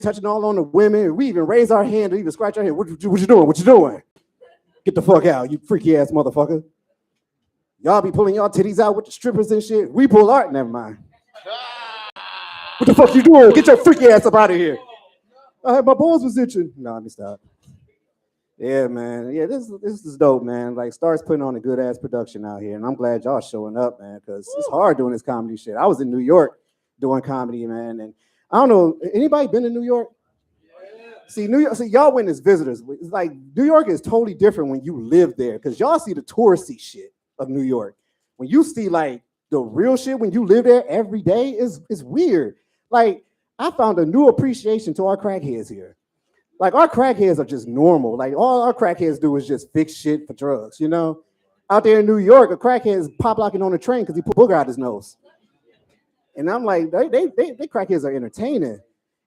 touching all on the women. We even raise our hand or even scratch our head. What you doing? What you doing? Get the fuck out, you freaky ass motherfucker. Y'all be pulling y'all titties out with the strippers and shit. We pull art, never mind. What the fuck you doing? Get your freaky ass up out of here. My balls was itching. No, let me stop. Yeah, man. Yeah, this is dope, man. Like, Star's putting on a good ass production out here, and I'm glad y'all showing up, man, because it's hard doing this comedy shit. I was in New York doing comedy, man, and I don't know. Anybody been to New York? See, New York. See, y'all went as visitors. It's like New York is totally different when you live there, because y'all see the touristy shit of New York. When you see like the real shit, when you live there every day, is weird. Like, I found a new appreciation to our crackheads here. Like, our crackheads are just normal. Like, all our crackheads do is just fix shit for drugs, you know? Out there in New York, a crackhead is pop locking on a train because he put booger out his nose. And I'm like, they crackheads are entertaining.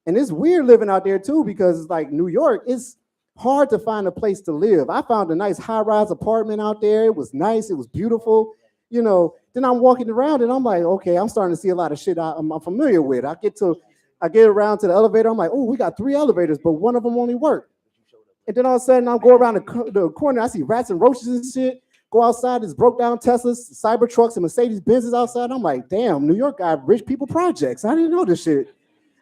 And it's weird living out there too, because it's like New York, it's hard to find a place to live. I found a nice high-rise apartment out there. It was nice, it was beautiful. You know, then I'm walking around and I'm like, okay, I'm starting to see a lot of shit I'm familiar with. I get around to the elevator. I'm like, oh, we got 3 elevators, but one of them only worked. And then all of a sudden, I'll go around the corner. I see rats and roaches and shit. Go outside, there's broke down Teslas, Cybertrucks, and Mercedes Benzes outside. I'm like, damn, New York got rich people projects. I didn't know this shit.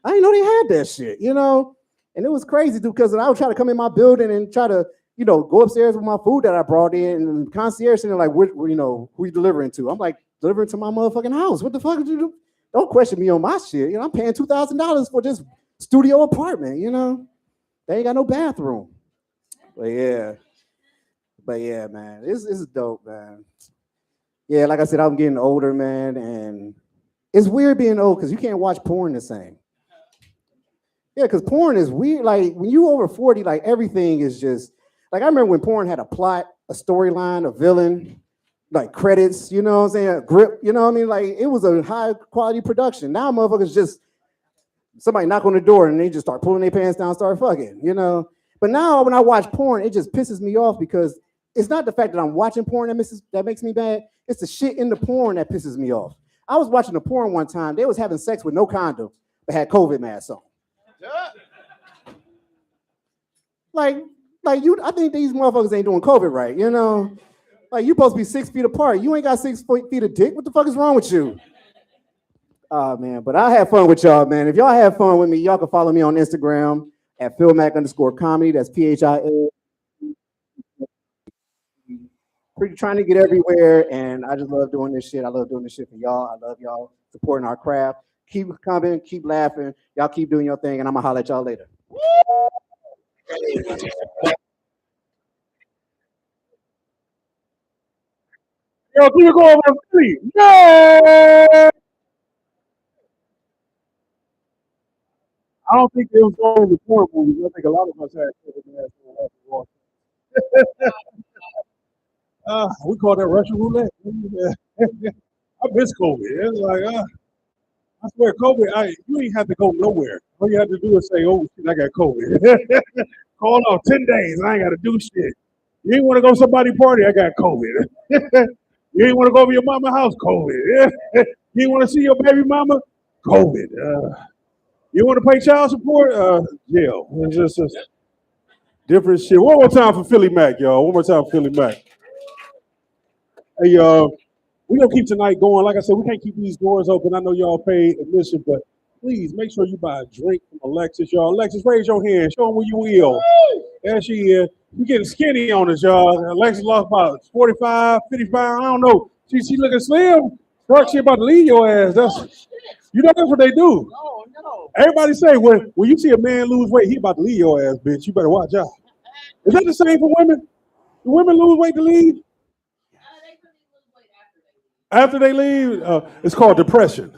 I didn't know they had that shit, you know? And it was crazy, dude, because I would try to come in my building and try to, you know, go upstairs with my food that I brought in, and the concierge, and they're like, you know, who you delivering to? I'm like, delivering to my motherfucking house. What the fuck did you do? Don't question me on my shit. You know, I'm paying $2,000 for this studio apartment, you know? They ain't got no bathroom. But yeah, man, this is dope, man. Yeah, like I said, I'm getting older, man, and it's weird being old because you can't watch porn the same. Yeah, because porn is weird. Like, when you over 40, like, everything is just, like, I remember when porn had a plot, a storyline, a villain, like credits, you know what I'm saying, a grip, you know what I mean? Like, it was a high quality production. Now motherfuckers just, somebody knock on the door and they just start pulling their pants down, start fucking, you know? But now when I watch porn, it just pisses me off because it's not the fact that I'm watching porn that makes me bad. It's the shit in the porn that pisses me off. I was watching a porn one time. They was having sex with no condom, but had COVID masks on. Like you, I think these motherfuckers ain't doing COVID right, you know? Like, you supposed to be 6 feet apart. You ain't got 6 feet of dick. What the fuck is wrong with you? Oh, man, but I had fun with y'all, man. If y'all have fun with me, y'all can follow me on Instagram at philmac_comedy. That's PHIL. Pretty trying to get everywhere, and I just love doing this shit. I love doing this shit for y'all. I love y'all supporting our craft. Keep coming, keep laughing. Y'all keep doing your thing, and I'm gonna holler at y'all later. Yo, keep it going, man. Please. Yeah! I don't think it was only the porn movies. I think a lot of us had COVID masks on. We call that Russian roulette. I miss COVID. It's like, I swear, COVID, you ain't have to go nowhere. All you had to do is say, oh, shit, I got COVID. Call off 10 days. I ain't got to do shit. You ain't want to go to somebody's party. I got COVID. You ain't want to go over your mama's house. COVID. You ain't want to see your baby mama. COVID. You want to pay child support? Jail. It's just different shit. One more time for Philly Mac, y'all. One more time for Philly Mac. Hey, we're going to keep tonight going. Like I said, we can't keep these doors open. I know y'all paid admission, but please make sure you buy a drink from Alexis, y'all. Alexis, raise your hand. Show them where you will. There she is. You getting skinny on us, y'all. Alexis lost about 45, 55. I don't know. She looking slim. Fuck, she about to leave your ass. You know that's what they do. No. Everybody say when you see a man lose weight, he about to leave your ass, bitch. You better watch out. Is that the same for women? Do women lose weight to leave? After they leave, it's called depression.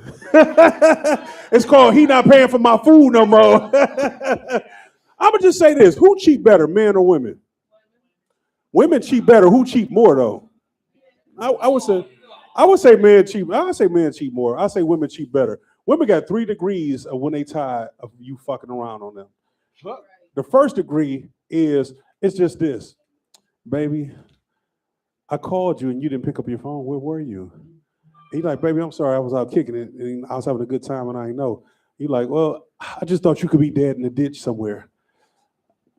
It's called he not paying for my food no more. I'm gonna just say this: who cheat better, men or women? Women cheat better. Who cheat more though? I would say men cheat. I would say men cheat more. I say women cheat better. Women got 3 degrees of when they tired of you fucking around on them. The first degree is it's just this, baby. I called you and you didn't pick up your phone. Where were you? He's like, baby, I'm sorry. I was out kicking it and I was having a good time and I didn't know. He like, well, I just thought you could be dead in the ditch somewhere.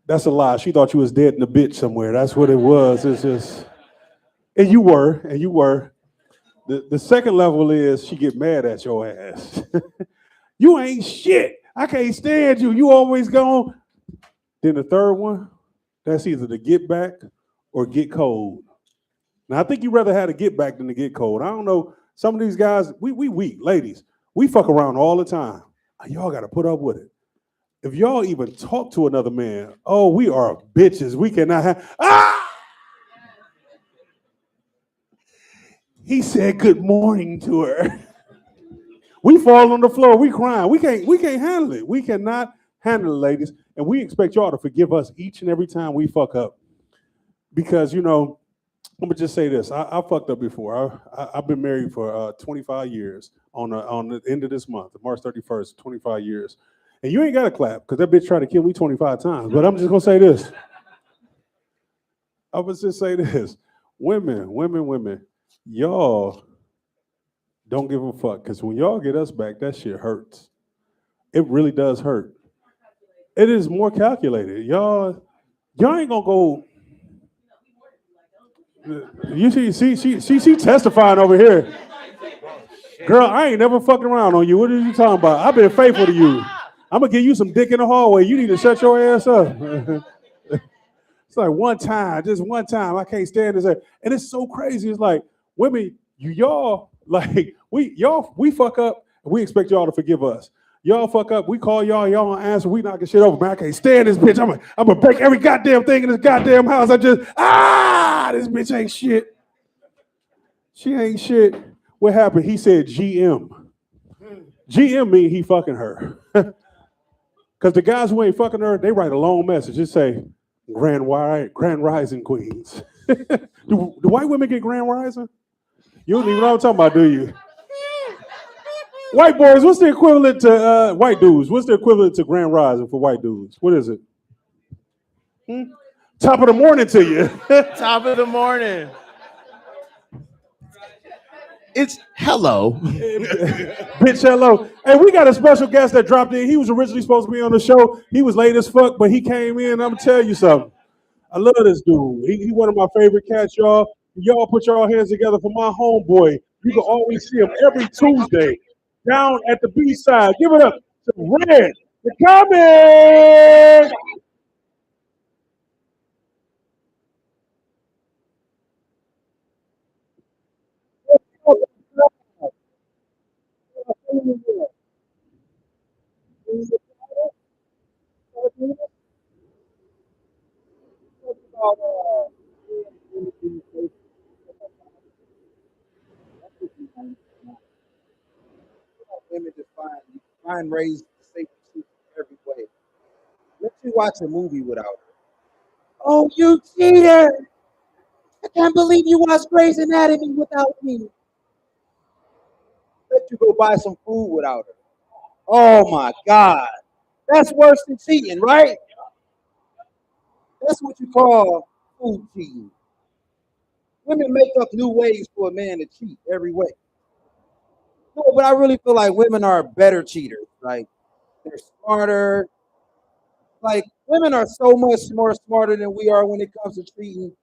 That's a lie. She thought you was dead in the bitch somewhere. That's what it was. It's just, and you were, and you were. The second level is she get mad at your ass. You ain't shit. I can't stand you. You always gone. Then the third one, that's either the get back or get cold. Now I think you rather have to get back than to get cold. I don't know. Some of these guys, we weak, ladies. We fuck around all the time. Y'all got to put up with it. If y'all even talk to another man, oh, we are bitches. We cannot have. He said good morning to her. We fall on the floor. We crying. We can't handle it. We cannot handle it, ladies. And we expect y'all to forgive us each and every time we fuck up. Because, I'm going to just say this. I fucked up before. I've been married for 25 years on the end of this month, March 31st, 25 years. And you ain't got to clap because that bitch tried to kill me 25 times. But I'm just going to say this. I would just say this. Women, y'all don't give a fuck. Because when y'all get us back, that shit hurts. It really does hurt. It is more calculated. Y'all ain't going to go. You see, she testifying over here. Girl, I ain't never fucking around on you. What are you talking about? I've been faithful to you. I'm going to give you some dick in the hallway. You need to shut your ass up. It's like just one time. I can't stand this. And it's so crazy. It's like, women, y'all, like, we fuck up, and we expect y'all to forgive us. Y'all fuck up, we call y'all don't answer, we knocking shit over. Man, I can't stand this bitch. I'm gonna break every goddamn thing in this goddamn house. This bitch ain't shit. She ain't shit. What happened? He said GM. GM mean he fucking her. Because the guys who ain't fucking her, they write a long message. Just say, Grand Rising Queens. Do white women get Grand Rising? You don't even know what I'm talking about, do you? White boys, what's the equivalent to white dudes? What's the equivalent to Grand Rising for white dudes? What is it? Top of the morning to you. Top of the morning. It's hello. Bitch, hello. Hey, we got a special guest that dropped in. He was originally supposed to be on the show. He was late as fuck, but he came in. I'm going to tell you something. I love this dude. He one of my favorite cats, y'all. Y'all put your hands together for my homeboy. You can always see him every Tuesday down at the B-side. Give it up to Red, the comic. Women define raised safety shoes every way. Let you watch a movie without her. Oh, you cheater! I can't believe you watched Grey's Anatomy without me. Let you go buy some food without her. Oh my God. That's worse than cheating, right? That's what you call food cheating. Women make up new ways for a man to cheat every way. No, but I really feel like women are better cheaters. Like they're smarter. Like women are so much more smarter than we are when it comes to cheating.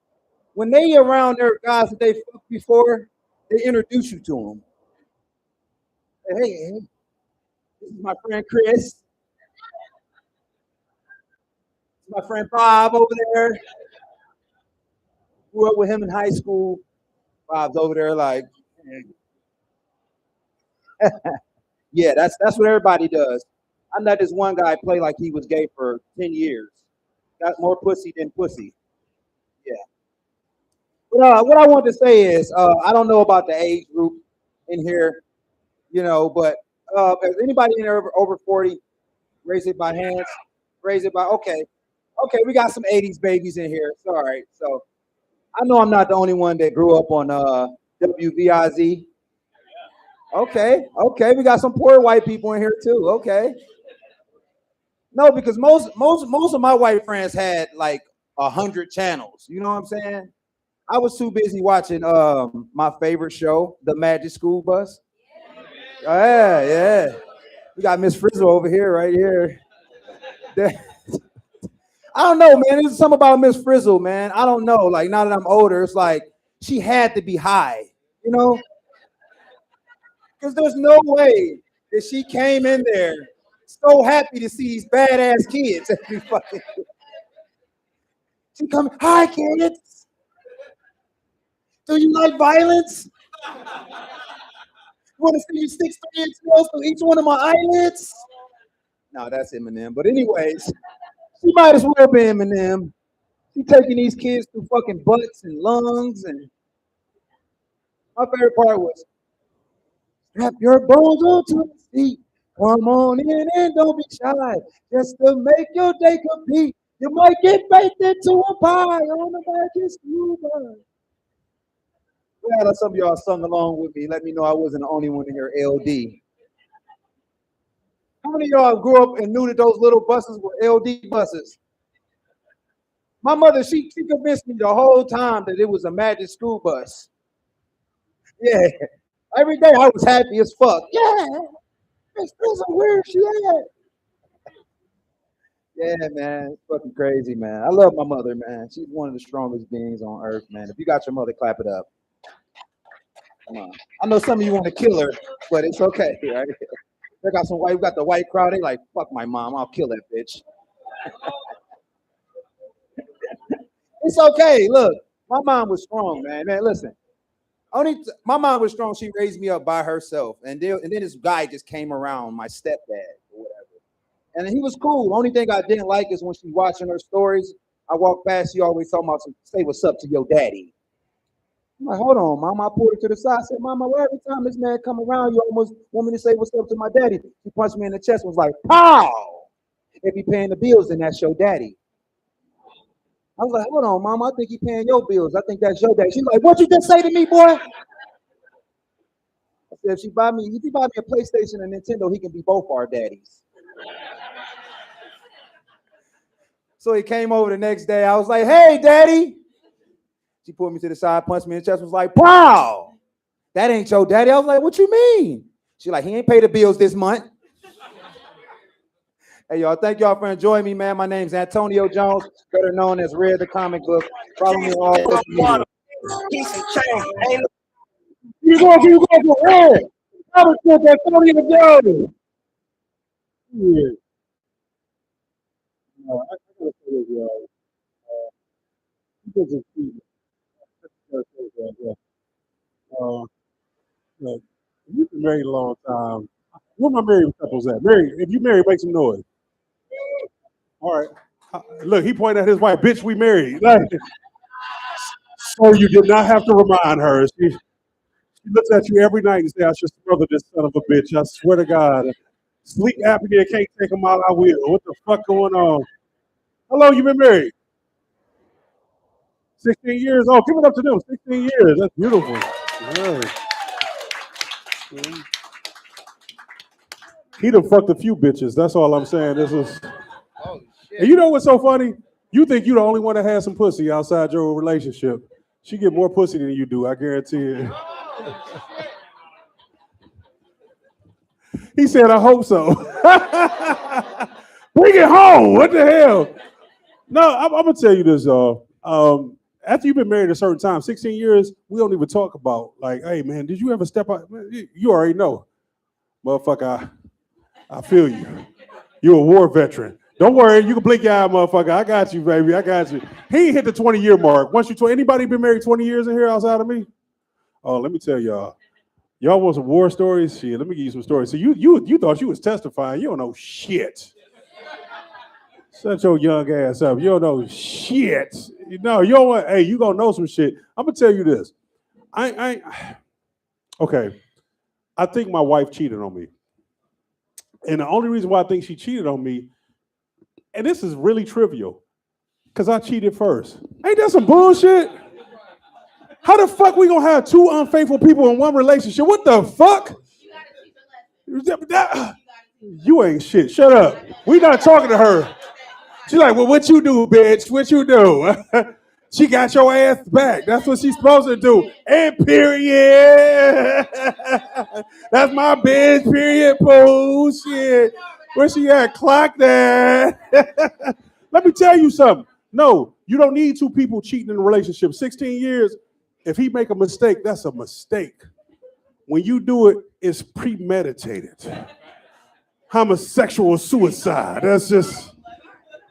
When they around their guys that they fucked before, they introduce you to them. Hey, this is my friend Chris. This is my friend Bob over there. Grew up with him in high school. Bob's over there like, yeah, that's what everybody does. I let this one guy play like he was gay for 10 years. Got more pussy than pussy. Yeah. But what I want to say is, I don't know about the age group in here, but if anybody in there over 40, raise it by hands. Raise it by, okay. Okay, we got some 80s babies in here. It's all right. So I know I'm not the only one that grew up on WVIZ. Okay, we got some poor white people in here too. Okay. No, because most of my white friends had like 100 channels. You know what I'm saying? I was too busy watching my favorite show, The Magic School Bus. Yeah. We got Miss Frizzle over here, right here. I don't know, man. There's something about Miss Frizzle, man. I don't know. Like now that I'm older, it's like she had to be high, you know, because there's no way that she came in there so happy to see these badass kids. She come, hi kids. Do you like violence? You want to see you 6'3" nails through each one of my eyelids? No, that's Eminem. But anyways, she might as well be Eminem. She taking these kids through fucking butts and lungs, and my favorite part was strap your bones onto the seat. Come on in and don't be shy. Just to make your day compete. You might get baked into a pie on the back of school bus. Glad some of y'all sung along with me. Let me know I wasn't the only one in here LD. How many of y'all grew up and knew that those little buses were LD buses? My mother, she convinced me the whole time that it was a magic school bus. Yeah. Every day I was happy as fuck. Yeah. Miss Frizzle, where's she at? Yeah, man. It's fucking crazy, man. I love my mother, man. She's one of the strongest beings on earth, man. If you got your mother, clap it up. Come on. I know some of you want to kill her, but it's okay, right? They got some white, we got the white crowd. They like, fuck my mom. I'll kill that bitch. It's okay. Look, my mom was strong, man. Man, listen. My mom was strong. She raised me up by herself. And then this guy just came around, my stepdad or whatever. And he was cool. The only thing I didn't like is when she's watching her stories. I walk past, she always talking about say what's up to your daddy. I'm like, hold on, mom. I pulled her to the side. I said, mama, well, every time this man come around, you almost want me to say what's up to my daddy. She punched me in the chest and was like, pow! If he paying the bills, then that's your daddy. I was like, hold on, mom. I think he paying your bills. I think that's your daddy. She's like, what you just say to me, boy? I said, if he buy me a PlayStation and Nintendo, he can be both our daddies. So he came over the next day. I was like, hey, daddy. She pulled me to the side, punched me in the chest, was like, wow, that ain't your daddy. I was like, what you mean? She like, he ain't paid the bills this month. Hey, y'all, thank y'all for enjoying me, man. My name's Antonio Jones, better known as Red the Comic Book. Follow me on all social media. You go for Red. Comic Book Antonio Jones. Yeah. I gotta say this, y'all. You guys are sweet. Look, you've been married a long time. Where my married couples at? Married, if you married, make some noise. All right. Look, he pointed at his wife, bitch, we married. So you did not have to remind her. She looks at you every night and says, I should smother this son of a bitch. I swear to God. Sleep apnea can't take him out, I will. What the fuck going on? How long you been married? 16 years. Oh, give it up to them. 16 years. That's beautiful. Yeah. He done fucked a few bitches. That's all I'm saying. This is. Oh, shit. And you know what's so funny? You think you the only one that has some pussy outside your relationship. She get more pussy than you do, I guarantee it. He said, I hope so. Bring it home. What the hell? No, I'm going to tell you this, y'all. After you've been married a certain time, 16 years, we don't even talk about, like, hey, man, did you ever step out? You already know. Motherfucker, I feel you. You're a war veteran. Don't worry, you can blink your eye, motherfucker. I got you, baby. I got you. He ain't hit the 20-year mark. Anybody been married 20 years in here outside of me? Oh, let me tell y'all. Y'all want some war stories? Shit, let me give you some stories. So you thought you was testifying. You don't know shit. Shut your young ass up. You don't know shit. You know, you don't want, hey, you gonna know some shit. I'm gonna tell you this. Okay. I think my wife cheated on me. And the only reason why I think she cheated on me, and this is really trivial, because I cheated first. Ain't that some bullshit? How the fuck we gonna have two unfaithful people in one relationship? What the fuck? You ain't shit. Shut up. We not talking to her. She's like, well, what you do, bitch? What you do? She got your ass back. That's what she's supposed to do. And period. That's my bitch, period, poo. Shit. Where she at? Clock that. Let me tell you something. No, you don't need two people cheating in a relationship. 16 years, if he make a mistake, that's a mistake. When you do it, it's premeditated. Homosexual suicide. That's just...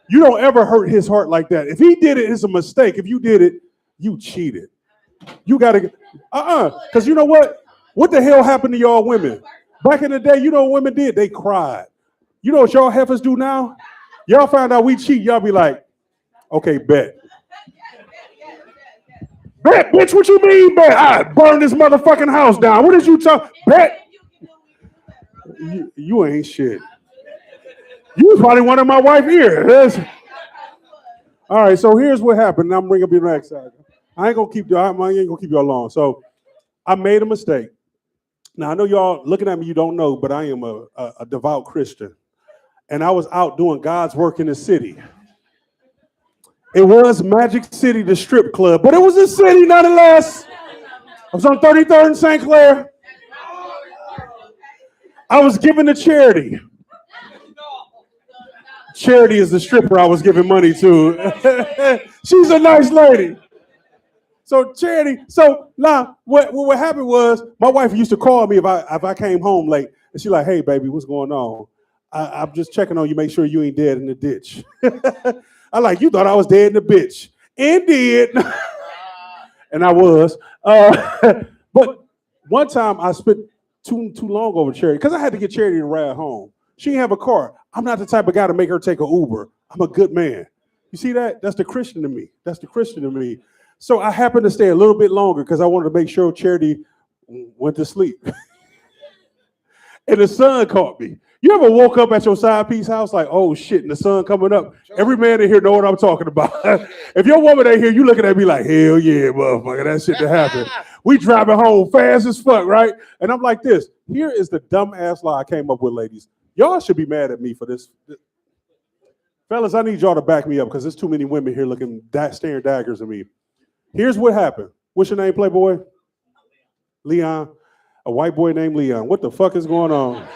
You don't ever hurt his heart like that. If he did it, it's a mistake. If you did it, you cheated. You gotta, because you know what? What the hell happened to y'all women? Back in the day, you know what women did? They cried. You know what y'all heifers do now? Y'all found out we cheat, y'all be like, okay, bet. Bet, bitch, what you mean, bet? I burn this motherfucking house down. What did you talk? Bet. You ain't shit. You was probably one of my wife ears. All right, so here's what happened. I'm bringing up your next side. I ain't gonna keep y'all long. So I made a mistake. Now I know y'all looking at me, you don't know, but I am a devout Christian. And I was out doing God's work in the city. It was Magic City, the strip club, but it was a city nonetheless. I was on 33rd and St. Clair. I was giving to charity. Charity is the stripper I was giving money to. She's a nice lady. So Charity, so now what happened was my wife used to call me if I came home late, and she's like, "Hey baby, what's going on? I'm just checking on you, make sure you ain't dead in the ditch." I like, you thought I was dead in the bitch. Indeed. And I was. But one time I spent too long over Charity because I had to get Charity to ride home. She didn't have a car. I'm not the type of guy to make her take an Uber. I'm a good man. You see that? That's the Christian to me. That's the Christian to me. So I happened to stay a little bit longer because I wanted to make sure Charity went to sleep. And the sun caught me. You ever woke up at your side piece house like, oh shit, and the sun coming up? Every man in here know what I'm talking about. If your woman ain't here, you looking at me like, hell yeah, motherfucker, that shit to happen. We driving home fast as fuck, right? And I'm like this. Here is the dumb ass lie I came up with, ladies. Y'all should be mad at me for this. Fellas, I need y'all to back me up because there's too many women here staring daggers at me. Here's what happened. What's your name, Playboy? Leon. A white boy named Leon. What the fuck is going on?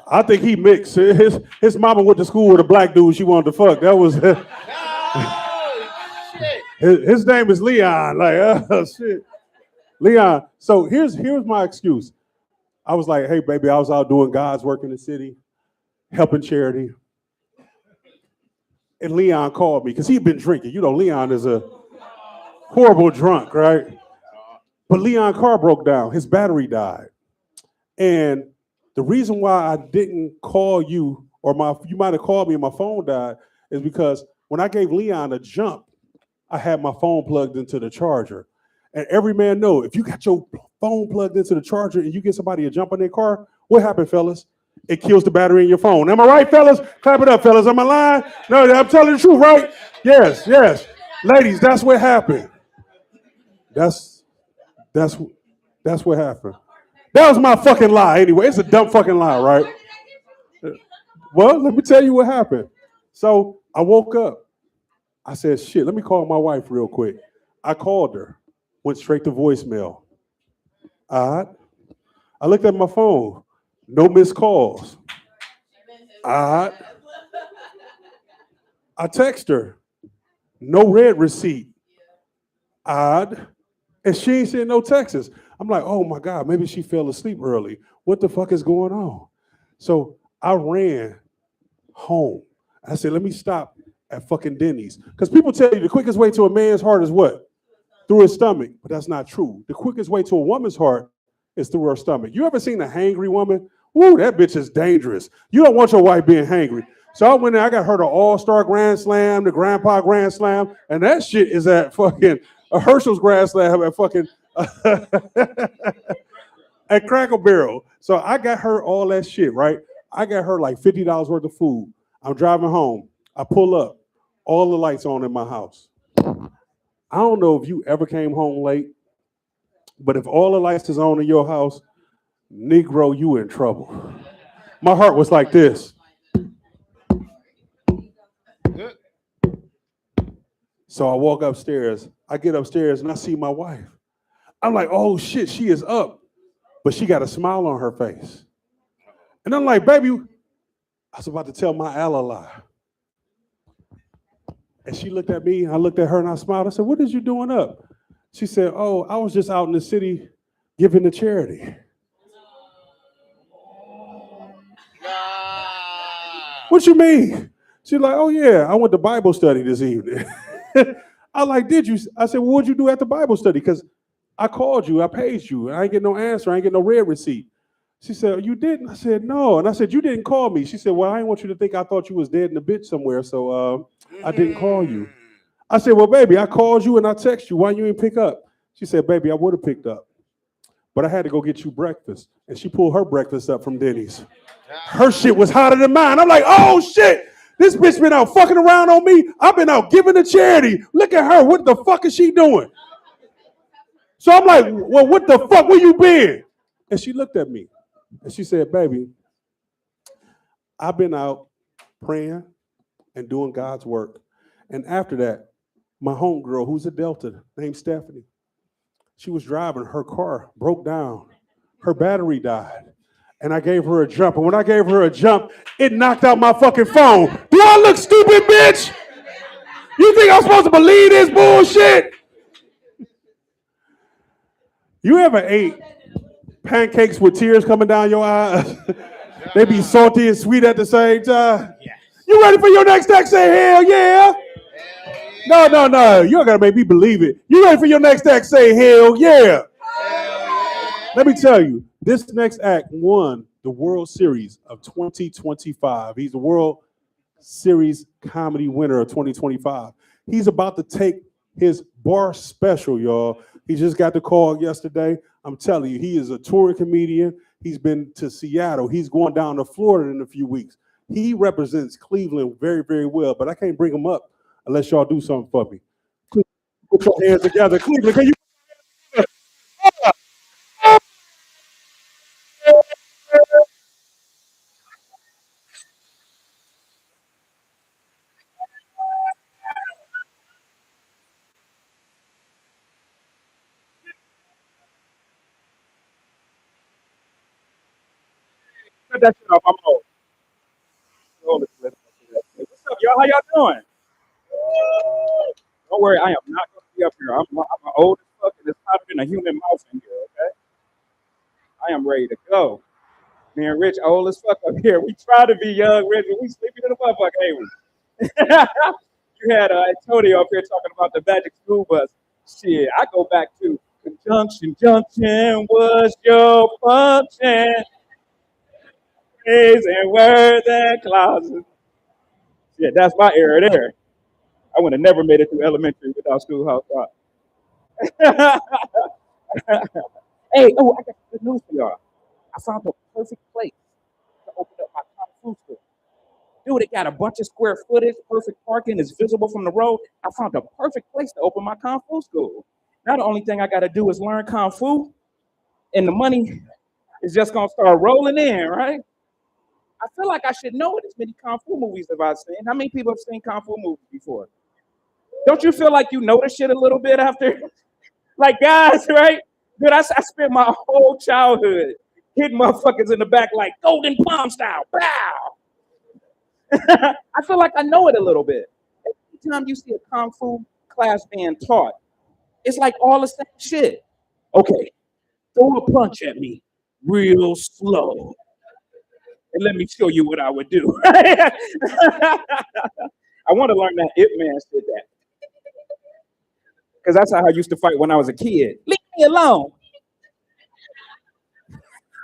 I think he mixed. His mama went to school with a black dude she wanted to fuck. That was his name is Leon. Like, oh shit. Leon. So here's my excuse. I was like, hey baby, I was out doing God's work in the city, helping charity. And Leon called me because he'd been drinking. You know, Leon is a horrible drunk, right? But Leon's car broke down. His battery died. And the reason why I didn't call you, or you might have called me and my phone died, is because when I gave Leon a jump, I had my phone plugged into the charger. And every man know, if you got your phone plugged into the charger and you get somebody to jump on their car, what happened, fellas? It kills the battery in your phone. Am I right, fellas? Clap it up, fellas. Am I lying? No, I'm telling the truth, right? Yes, yes. Ladies, that's what happened. That's what happened. That was my fucking lie anyway. It's a dumb fucking lie, right? Well, let me tell you what happened. So I woke up. I said, shit, let me call my wife real quick. I called her. Went straight to voicemail. Odd. I looked at my phone. No missed calls. Odd. I text her. No red receipt. Odd. And she ain't sent no texts. I'm like, oh my God, maybe she fell asleep early. What the fuck is going on? So I ran home. I said, let me stop at fucking Denny's. Because people tell you the quickest way to a man's heart is what? Through his stomach. But that's not true. The quickest way to a woman's heart is through her stomach. You ever seen a hangry woman? Woo, that bitch is dangerous. You don't want your wife being hangry. So I went there, I got her the All-Star Grand Slam, the Grandpa Grand Slam, and that shit is at fucking Herschel's Grand Slam at fucking at Cracker Barrel. So I got her all that shit, right? I got her like $50 worth of food. I'm driving home. I pull up. All the lights on in my house. I don't know if you ever came home late, but if all the lights is on in your house, Negro, you in trouble. My heart was like this. So I walk upstairs. I get upstairs and I see my wife. I'm like, oh shit, she is up. But she got a smile on her face. And I'm like, baby, I was about to tell my ally. And she looked at me, I looked at her and I smiled. I said, what is you doing up? She said, oh, I was just out in the city giving to charity. What you mean? She's like, oh yeah, I went to Bible study this evening. I like, did you? I said, well, what'd you do at the Bible study? Because I called you, I paid you, and I ain't get no answer, I ain't get no red receipt. She said, you didn't? I said, no. And I said, you didn't call me. She said, well, I didn't want you to think I thought you was dead in a bitch somewhere, so I didn't call you. I said, well, baby, I called you and I texted you. Why you ain't pick up? She said, baby, I would have picked up, but I had to go get you breakfast. And she pulled her breakfast up from Denny's. Her shit was hotter than mine. I'm like, oh shit, this bitch been out fucking around on me. I've been out giving to charity. Look at her. What the fuck is she doing? So I'm like, well, what the fuck where you been? And she looked at me and she said, baby, I've been out praying and doing God's work. And after that, my homegirl, who's a Delta, named Stephanie, she was driving, her car broke down. Her battery died. And I gave her a jump. And when I gave her a jump, it knocked out my fucking phone. Do I look stupid, bitch? You think I'm supposed to believe this bullshit? You ever ate pancakes with tears coming down your eyes? They be salty and sweet at the same time. Yes. You ready for your next act? Say hell yeah. No. You gotta make me believe it. You ready for your next act? Say hell yeah. Let me tell you, this next act won the World Series of 2025. He's the World Series comedy winner of 2025. He's about to take his bar special, y'all. He just got the call yesterday. I'm telling you, he is a touring comedian. He's been to Seattle. He's going down to Florida in a few weeks. He represents Cleveland very, very well, but I can't bring him up unless y'all do something for me. Put your hands together. Cleveland, can you? Cut that shit off. I'm old. What's up, y'all? How y'all doing? Don't worry, I am not going to be up here. I'm old as fuck and it's hotter than a human mouse in here, okay? I am ready to go. Me and Rich old as fuck up here. We try to be young, Rich, but we sleeping in the motherfucker, ain't we? You had Antonio up here talking about the magic school bus. Shit, I go back to conjunction, junction was your function. Days and words and clauses. Yeah, that's my era there. I would have never made it through elementary without Schoolhouse Rock. Hey, I got good news for y'all. I found the perfect place to open up my Kung Fu store. Dude, it got a bunch of square footage, perfect parking, is visible from the road. I found the perfect place to open my Kung Fu school. Now the only thing I got to do is learn Kung Fu, and the money is just going to start rolling in, right? I feel like I should know it. As many Kung Fu movies have I seen. How many people have seen Kung Fu movies before? Don't you feel like you know the shit a little bit after? Like, guys, right? Dude, I spent my whole childhood hitting motherfuckers in the back like Golden Palm style. Bow! I feel like I know it a little bit. Every time you see a Kung Fu class being taught, it's like all the same shit. Okay, throw a punch at me real slow. And let me show you what I would do. I want to learn that Ip Man did that. Because that's how I used to fight when I was a kid. Leave me alone.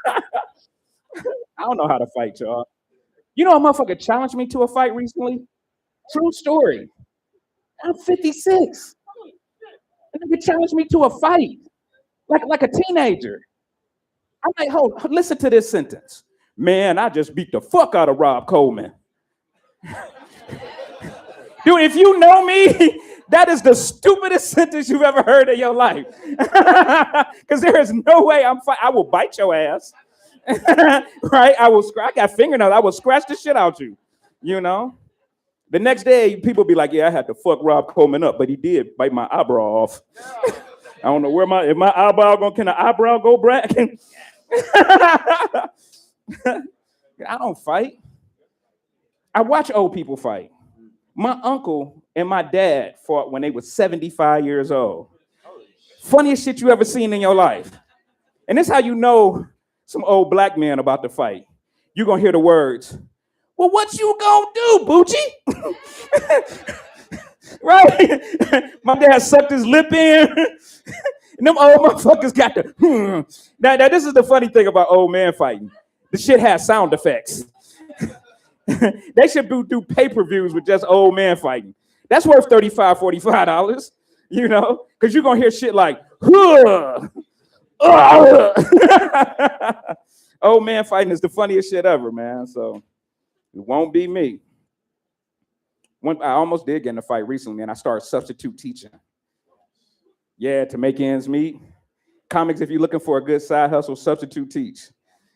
I don't know how to fight, y'all. You know a motherfucker challenged me to a fight recently? True story. I'm 56. And nigga challenged me to a fight. Like a teenager. I'm like, listen to this sentence. Man, I just beat the fuck out of Rob Coleman. Dude, if you know me, that is the stupidest sentence you've ever heard in your life. Because there is no way I will bite your ass. Right? I got fingernails. I will scratch the shit out you. You know? The next day, people be like, yeah, I had to fuck Rob Coleman up, but he did bite my eyebrow off. I don't know where if my eyebrow can the eyebrow go back? I don't fight. I watch old people fight. My uncle and my dad fought when they were 75 years old. Funniest shit you ever seen in your life. And this is how you know some old black man about to fight. You're gonna hear the words, well, what you gonna do, Bucci? Right? My dad sucked his lip in. And them old motherfuckers got the Now, this is the funny thing about old man fighting. The shit has sound effects. They should do pay-per-views with just old man fighting. That's worth $35, $45, you know? Because you're going to hear shit like, old man fighting is the funniest shit ever, man. So it won't be me. I almost did get in a fight recently, and I started substitute teaching. Yeah, to make ends meet. Comics, if you're looking for a good side hustle, substitute teach.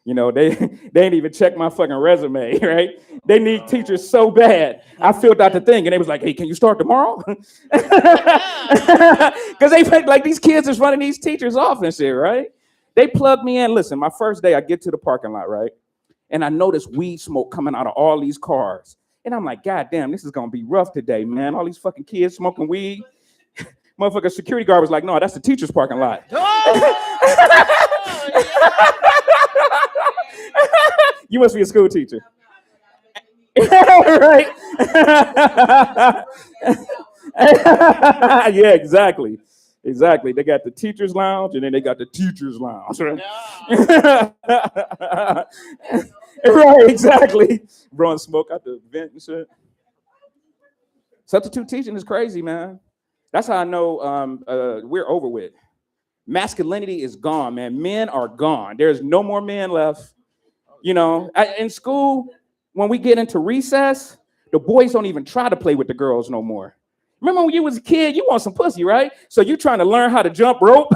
You know, they ain't even check my fucking resume, right? They need teachers so bad. I filled out the thing, and they was like, hey, can you start tomorrow? Because they like these kids is running these teachers off and shit, right? They plugged me in. Listen, my first day, I get to the parking lot, right? And I notice weed smoke coming out of all these cars. And I'm like, God damn, this is going to be rough today, man. All these fucking kids smoking weed. Motherfucker security guard was like, no, that's the teacher's parking lot. You must be a school teacher. Right? Yeah, exactly. Exactly. They got the teacher's lounge and then they got the teacher's lounge. Right, right, exactly. Blowing smoke out the vent and shit. Substitute teaching is crazy, man. That's how I know we're over with. Masculinity is gone, man. Men are gone. There's no more men left. You know, in school, when we get into recess, the boys don't even try to play with the girls no more. Remember when you was a kid, you want some pussy, right? So you trying to learn how to jump rope.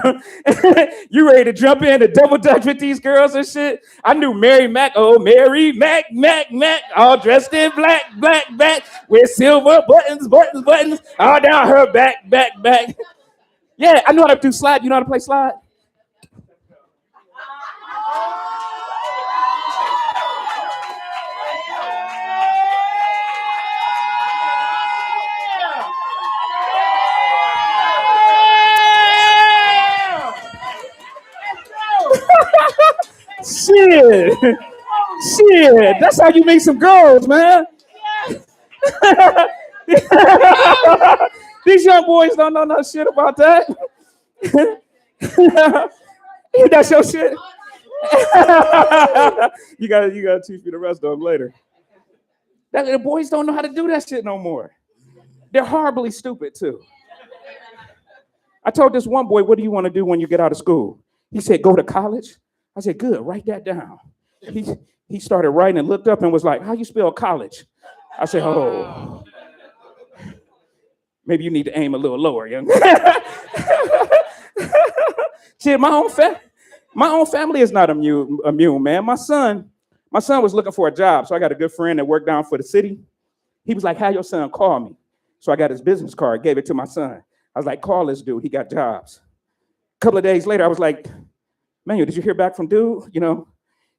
You ready to jump in and double dutch with these girls and shit? I knew Mary Mac, all dressed in black, with silver buttons, all down her back. Yeah, I know how to do slide. You know how to play slide? Shit. That's how you meet some girls, man. These young boys don't know no shit about that. That's your shit. You gotta teach me the rest of them later. The boys don't know how to do that shit no more. They're horribly stupid too. I told this one boy, what do you want to do when you get out of school? He said, go to college. I said, good, write that down. He started writing and looked up and was like, how you spell college? I said, oh, maybe you need to aim a little lower, young. Shit, my own family is not immune, man. My son was looking for a job, so I got a good friend that worked down for the city. He was like, have your son call me. So I got his business card, gave it to my son. I was like, call this dude, he got jobs. A couple of days later, I was like, Manuel, did you hear back from dude? You know,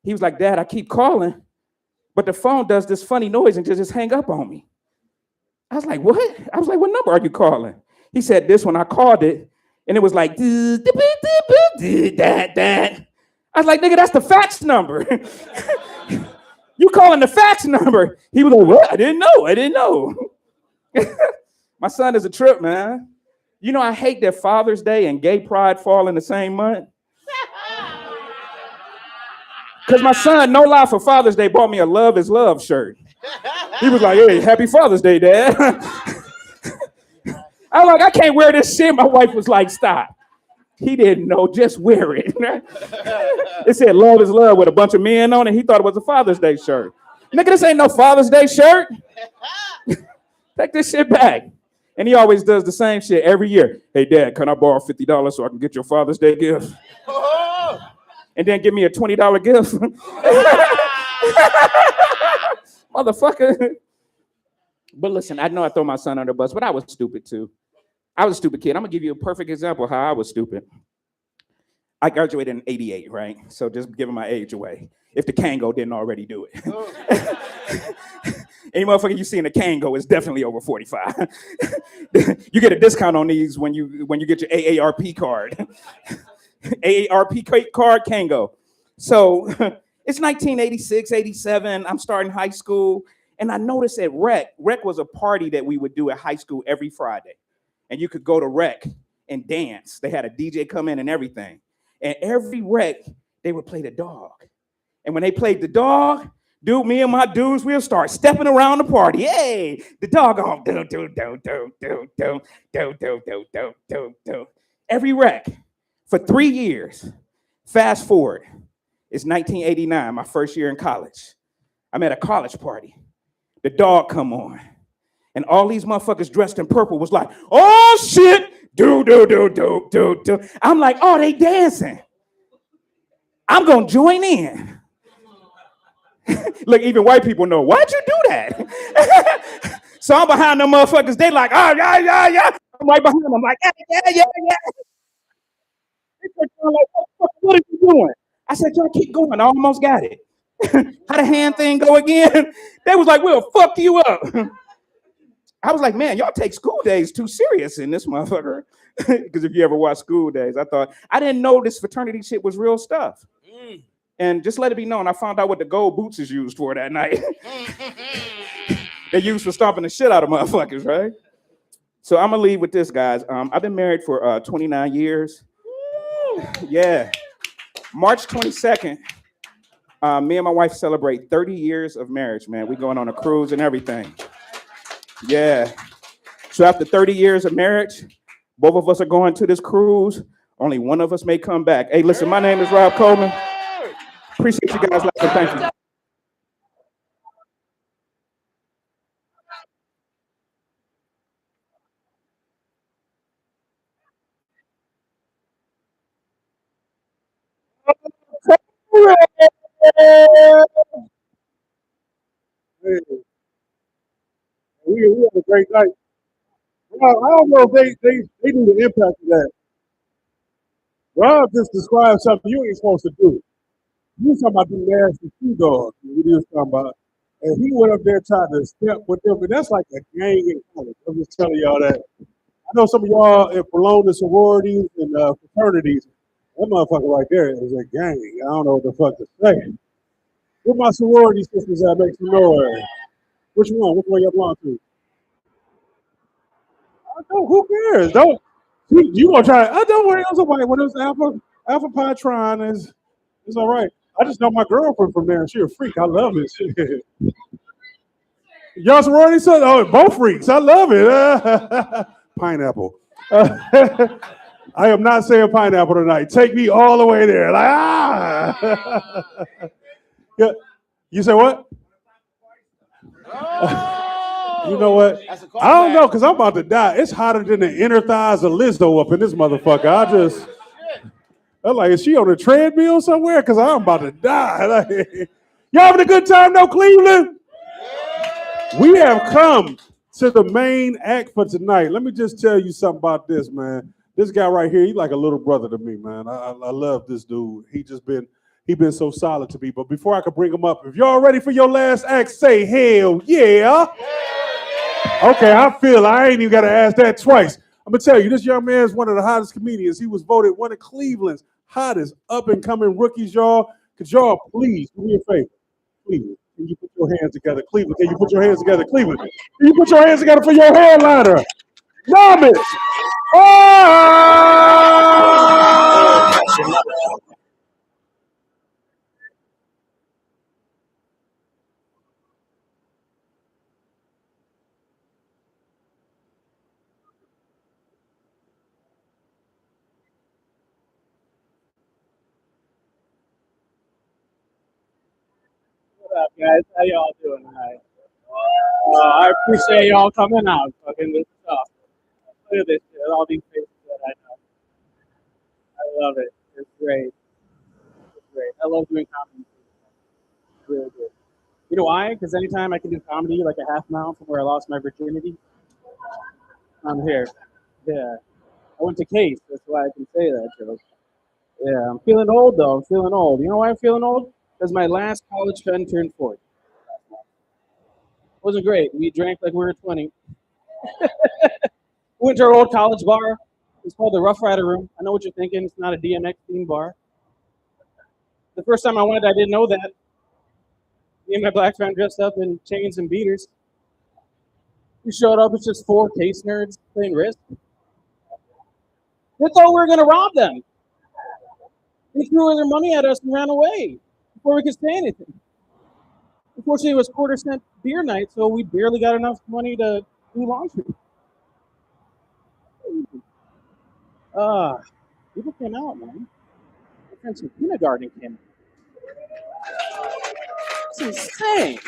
he was like, Dad, I keep calling, but the phone does this funny noise and just hang up on me. I was like, what? I was like, what number are you calling? He said, this one. I called it, and it was like, that. I was like, nigga, that's the fax number. You calling the fax number? He was like, what? I didn't know. My son is a trip, man. You know, I hate that Father's Day and Gay Pride fall in the same month. Because my son, no lie, for Father's Day, bought me a Love is Love shirt. He was like, hey, happy Father's Day, Dad. I was like, I can't wear this shit. My wife was like, stop. He didn't know, just wear it. It said Love is Love with a bunch of men on it. He thought it was a Father's Day shirt. Nigga, this ain't no Father's Day shirt. Take this shit back. And he always does the same shit every year. Hey, Dad, can I borrow $50 so I can get your Father's Day gift? And then give me a $20 gift. Motherfucker. But listen, I know I throw my son under the bus, but I was stupid too. I was a stupid kid. I'm gonna give you a perfect example of how I was stupid. I graduated in '88, right? So just giving my age away. If the Kango didn't already do it. Any motherfucker you see in the Kango is definitely over 45. You get a discount on these when you get your AARP card. AARP card Kango. So it's 1986, 87. I'm starting high school. And I noticed at Rec was a party that we would do at high school every Friday. And you could go to Rec and dance. They had a DJ come in and everything. And every Rec, they would play the dog. And when they played the dog, dude, me and my dudes, we'll start stepping around the party. Hey, the dog on. Do, do, do, do, do, do, do, do, do, do, do, do. Every Rec for 3 years. Fast forward, it's 1989, my first year in college. I'm at a college party. The dog come on. And all these motherfuckers dressed in purple was like, oh shit, do, do, do, do, do, do. I'm like, oh, they dancing. I'm gonna join in. Look, even white people know, why'd you do that? So I'm behind them motherfuckers, they like, oh, yeah, yeah, yeah. I'm right behind them, I'm like, yeah, yeah, yeah, yeah. They like, what are you doing? I said, y'all keep going, I almost got it. How the hand thing go again? They was like, we'll fuck you up. I was like, man, y'all take school days too serious in this motherfucker. Because if you ever watch School Days, I didn't know this fraternity shit was real stuff. And just let it be known, I found out what the gold boots is used for that night. They used for stomping the shit out of motherfuckers, right? So I'm gonna leave with this, guys. I've been married for 29 years. Yeah. March 22nd, me and my wife celebrate 30 years of marriage, man. We going on a cruise and everything. Yeah. So after 30 years of marriage, both of us are going to this cruise. Only one of us may come back. Hey, listen, my name is Rob Coleman. Appreciate you guys. Thank you. Hey, we had a great night. Rob, I don't know if they knew the impact of that. Rob just described something you ain't supposed to do. You was talking about the nasty shoe dogs. We was talking about, and he went up there trying to step with them, and that's like a gang in college. I'm just telling y'all that. I know some of y'all belong to sororities and fraternities. That motherfucker right there is a gang. I don't know what the fuck to say. Where my sorority sisters at? Make some noise. Which one? Which one you belong to? I don't. Who cares? Don't. You gonna try? I don't worry. I'm somebody. When it's Alpha Patron is, it's all right. I just know my girlfriend from there. She a freak. I love it. Y'all sorority son? Oh, both freaks. I love it. Pineapple. I am not saying pineapple tonight. Take me all the way there. Like yeah. You say what? You know what? I don't know because I'm about to die. It's hotter than the inner thighs of Lizzo up in this motherfucker. I'm like, is she on a treadmill somewhere? Because I'm about to die. Like, y'all having a good time though, Cleveland? We have come to the main act for tonight. Let me just tell you something about this, man. This guy right here, he's like a little brother to me, man. I love this dude. He been so solid to me. But before I can bring him up, if y'all ready for your last act, say hell yeah. Okay, I ain't even got to ask that twice. I'm going to tell you, this young man is one of the hottest comedians. He was voted one of Cleveland's hottest up-and-coming rookies, y'all. Could y'all please do me a favor? Cleveland, can you put your hands together? Cleveland, can you put your hands together? Cleveland, can you put your hands together for your headliner? Nomis! Oh! What up, guys? How y'all doing tonight? I appreciate y'all coming out. Fucking this stuff. Look at this shit. All these faces that I know. I love it. It's great. It's great. I love doing comedy. It's really good. You know why? Because anytime I can do comedy like a half mile from where I lost my virginity, I'm here. Yeah. I went to Case. That's why I can say that joke. Yeah, I'm feeling old though. I'm feeling old. You know why I'm feeling old? Because my last college friend turned 40. Wasn't great. We drank like we were 20. We went to our old college bar. It's called the Rough Rider Room. I know what you're thinking. It's not a DMX themed bar. The first time I went, I didn't know that. Me and my black friend dressed up in chains and beaters. We showed up. It's just four case nerds playing Risk. They thought we were going to rob them. They threw their money at us and ran away before we could say anything. Unfortunately, it was quarter-cent beer night, so we barely got enough money to do laundry. People came out, man. My friends from kindergarten came out. It's insane.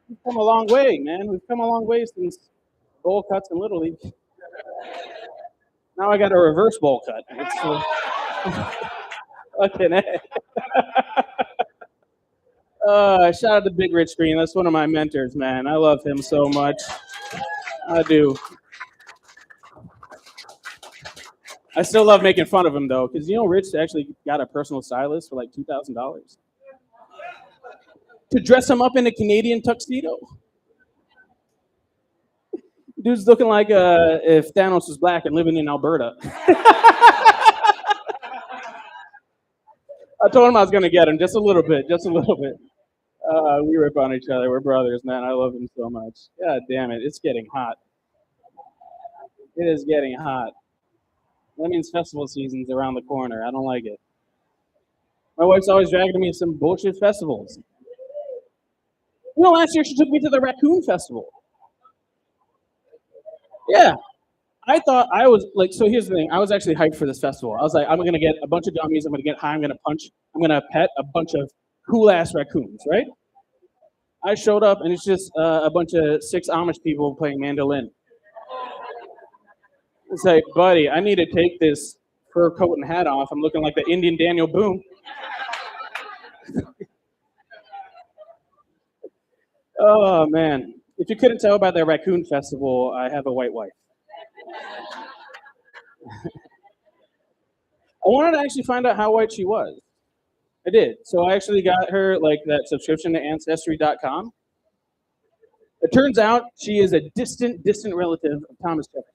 We've come a long way, man. We've come a long way since bowl cuts in Little League. Now I got a reverse bowl cut. It's fucking shout out to Big Rich Green. That's one of my mentors, man. I love him so much. I do. I still love making fun of him though, because you know Rich actually got a personal stylist for like $2,000 to dress him up in a Canadian tuxedo. Dude's looking like if Thanos was black and living in Alberta. I told him I was gonna get him just a little bit. We rip on each other. We're brothers, man. I love him so much. God damn it, it's getting hot. It is getting hot. That means festival season's around the corner. I don't like it. My wife's always dragging me to some bullshit festivals. You know, last year she took me to the Raccoon Festival. Yeah. I thought I was like, so here's the thing. I was actually hyped for this festival. I was like, I'm going to get a bunch of gummies. I'm going to get high. I'm going to punch. I'm going to pet a bunch of cool ass raccoons, right? I showed up and it's just a bunch of 6 Amish people playing mandolin. It's like, buddy, I need to take this fur coat and hat off. I'm looking like the Indian Daniel Boone. Oh, man. If you couldn't tell by the Raccoon Festival, I have a white wife. I wanted to actually find out how white she was. I did. So I actually got her like that subscription to Ancestry.com. It turns out she is a distant relative of Thomas Jefferson.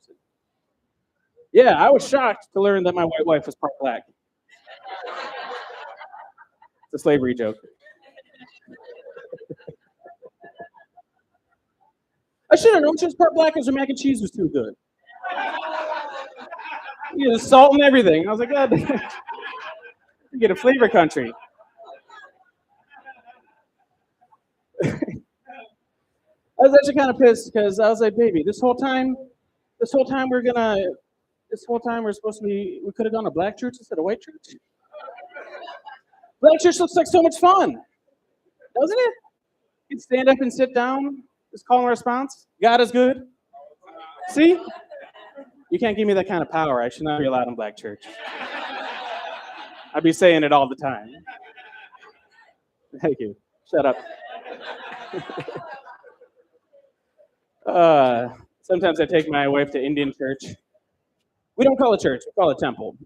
Yeah, I was shocked to learn that my white wife was part black. It's a slavery joke. I should have known she was part black because her mac and cheese was too good. You know, salt and everything. I was like, God, you get a flavor country. I was actually kind of pissed because I was like, baby, this whole time we're supposed to be, we could have gone to black church instead of white church. Black church looks like so much fun, doesn't it? You'd stand up and sit down, just call and response. God is good. See? You can't give me that kind of power. I should not be allowed in black church. I'd be saying it all the time. Thank you. Shut up. Sometimes I take my wife to Indian church. We don't call it church, we call it temple.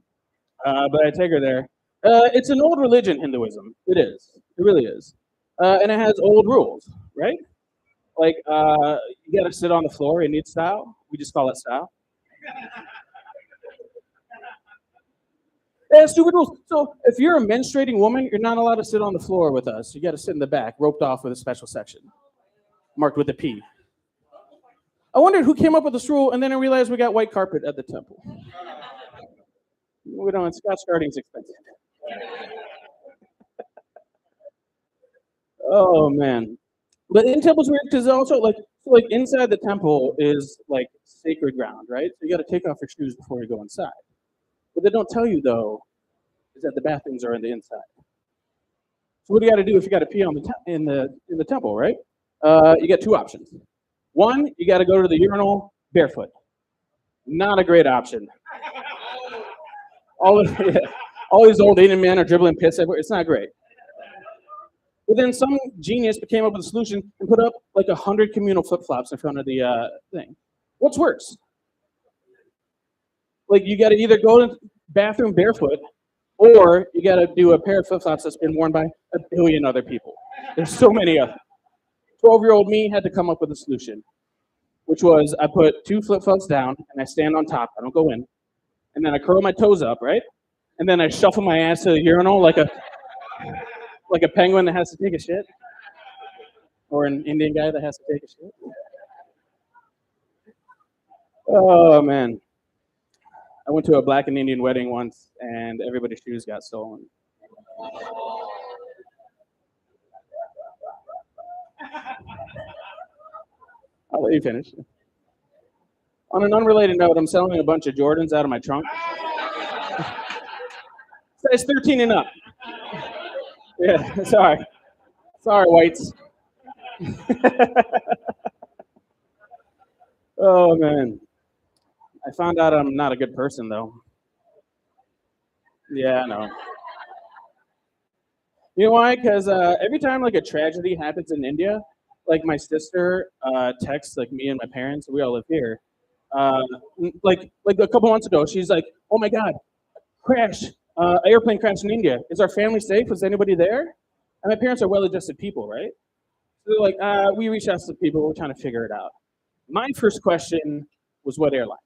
But I take her there. It's an old religion, Hinduism. It is. It really is. And it has old rules, right? Like, you gotta sit on the floor, Indian style. We just call it style. Yeah, stupid rules. So if you're a menstruating woman, you're not allowed to sit on the floor with us. You gotta sit in the back, roped off with a special section, marked with a P. I wondered who came up with this rule, and then I realized we got white carpet at the temple. We don't, Scotch Guarding's expensive. Oh man. But in temples weird because also like inside the temple is like sacred ground, right? So you gotta take off your shoes before you go inside. What they don't tell you though is that the bathrooms are in the inside. So what do you gotta do if you gotta pee on in the temple, right? You got two options. One, you gotta go to the urinal barefoot. Not a great option. All these old Indian men are dribbling piss everywhere. It's not great. But then some genius came up with a solution and put up like 100 communal flip-flops in front of the thing. What's worse? Like you got to either go to the bathroom barefoot, or you got to do a pair of flip-flops that's been worn by a billion other people. There's so many of them. 12-year-old me had to come up with a solution, which was I put 2 flip-flops down and I stand on top. I don't go in, and then I curl my toes up, right? And then I shuffle my ass to the urinal like a penguin that has to take a shit, or an Indian guy that has to take a shit. Oh man, I went to a black and Indian wedding once, and everybody's shoes got stolen. I'll let you finish. On an unrelated note, I'm selling a bunch of Jordans out of my trunk. Size 13 and up. Yeah, sorry. Sorry, whites. Oh, man. I found out I'm not a good person, though. Yeah, I know. You know why? Because every time like a tragedy happens in India, like my sister texts like me and my parents, we all live here. Like a couple months ago, she's like, "Oh my God, crash! Airplane crash in India. Is our family safe? Was anybody there?" And my parents are well-adjusted people, right? So they're like, "We reached out to people. We're trying to figure it out." My first question was, "What airline?"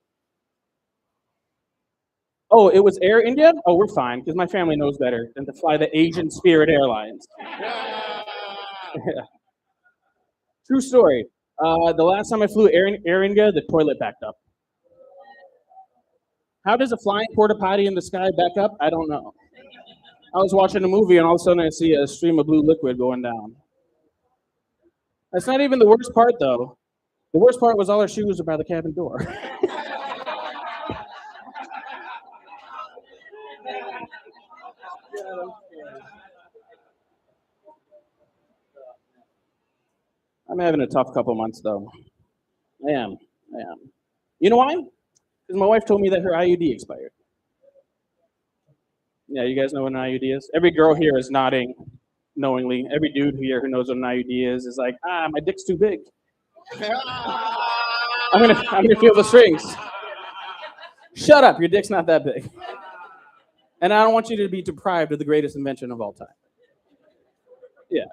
Oh, it was Air India? Oh, we're fine, because my family knows better than to fly the Asian Spirit Airlines. Yeah. True story. The last time I flew Air India, the toilet backed up. How does a flying porta potty in the sky back up? I don't know. I was watching a movie, and all of a sudden I see a stream of blue liquid going down. That's not even the worst part, though. The worst part was all our shoes were by the cabin door. I'm having a tough couple months, though. I am. You know why? Because my wife told me that her IUD expired. Yeah, you guys know what an IUD is? Every girl here is nodding knowingly. Every dude here who knows what an IUD is like, my dick's too big. I'm gonna feel the strings. Shut up, your dick's not that big. And I don't want you to be deprived of the greatest invention of all time. Yeah.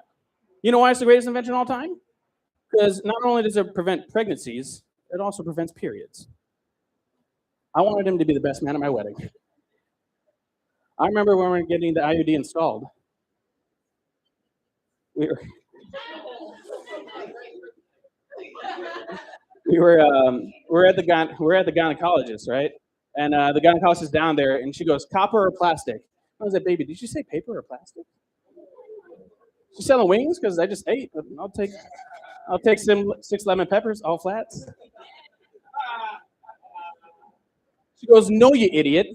You know why it's the greatest invention of all time? Because not only does it prevent pregnancies, it also prevents periods. I wanted him to be the best man at my wedding. I remember when we were getting the IUD installed. We were at the gynecologist, right? And the gynecologist is down there, and she goes, "Copper or plastic?" I was like, "Baby, did you say paper or plastic?" She's selling wings because I just ate. But I'll take some 6 lemon peppers, all flats. She goes, "No, you idiot.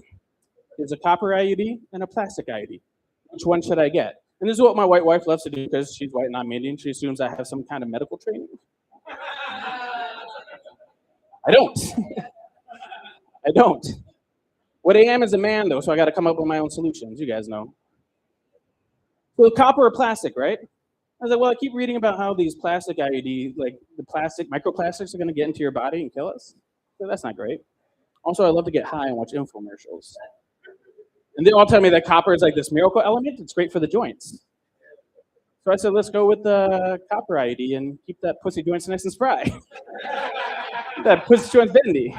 There's a copper IUD and a plastic IUD. Which one should I get?" And this is what my white wife loves to do because she's white and I'm Indian. She assumes I have some kind of medical training. I don't. I don't. What I am is a man, though, so I got to come up with my own solutions. You guys know. So copper or plastic, right? I was like, well, I keep reading about how these plastic IUD, like the plastic microplastics, are going to get into your body and kill us. So that's not great. Also, I love to get high and watch infomercials. And they all tell me that copper is like this miracle element. It's great for the joints. So I said, let's go with the copper IUD and keep that pussy joints nice and spry. That pussy joints bendy.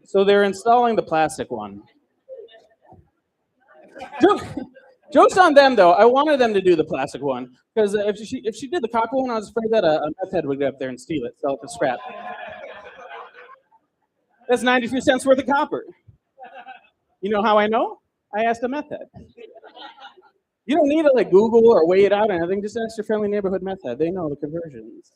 So they're installing the plastic one. Jokes on them, though. I wanted them to do the plastic one because if she did the copper one, I was afraid that a meth head would get up there and steal it, sell it for scrap. That's 93 cents worth of copper. You know how I know? I asked a meth head. You don't need to like Google or weigh it out or anything. Just ask your friendly neighborhood meth head. They know the conversions.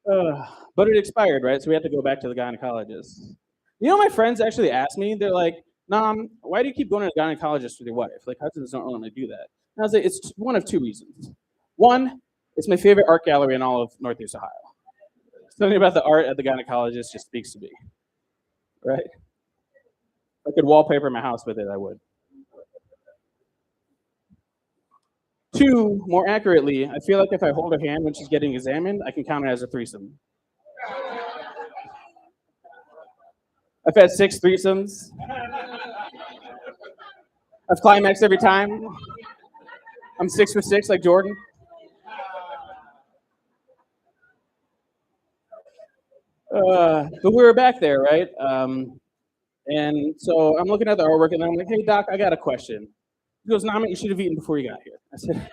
But it expired, right? So we had to go back to the gynecologist. You know, my friends actually asked me, they're like, "Nam, why do you keep going to the gynecologist with your wife? Like, husbands don't normally do that." And I was like, it's one of 2 reasons. One, it's my favorite art gallery in all of Northeast Ohio. Something about the art at the gynecologist just speaks to me, right? If I could wallpaper my house with it, I would. 2, more accurately, I feel like if I hold her hand when she's getting examined, I can count it as a threesome. I've had 6 threesomes. I've climaxed every time. I'm 6 for 6 like Jordan. But we were back there, right? And so I'm looking at the artwork and I'm like, hey, Doc, I got a question. He goes, Nama, you should have eaten before you got here. I said,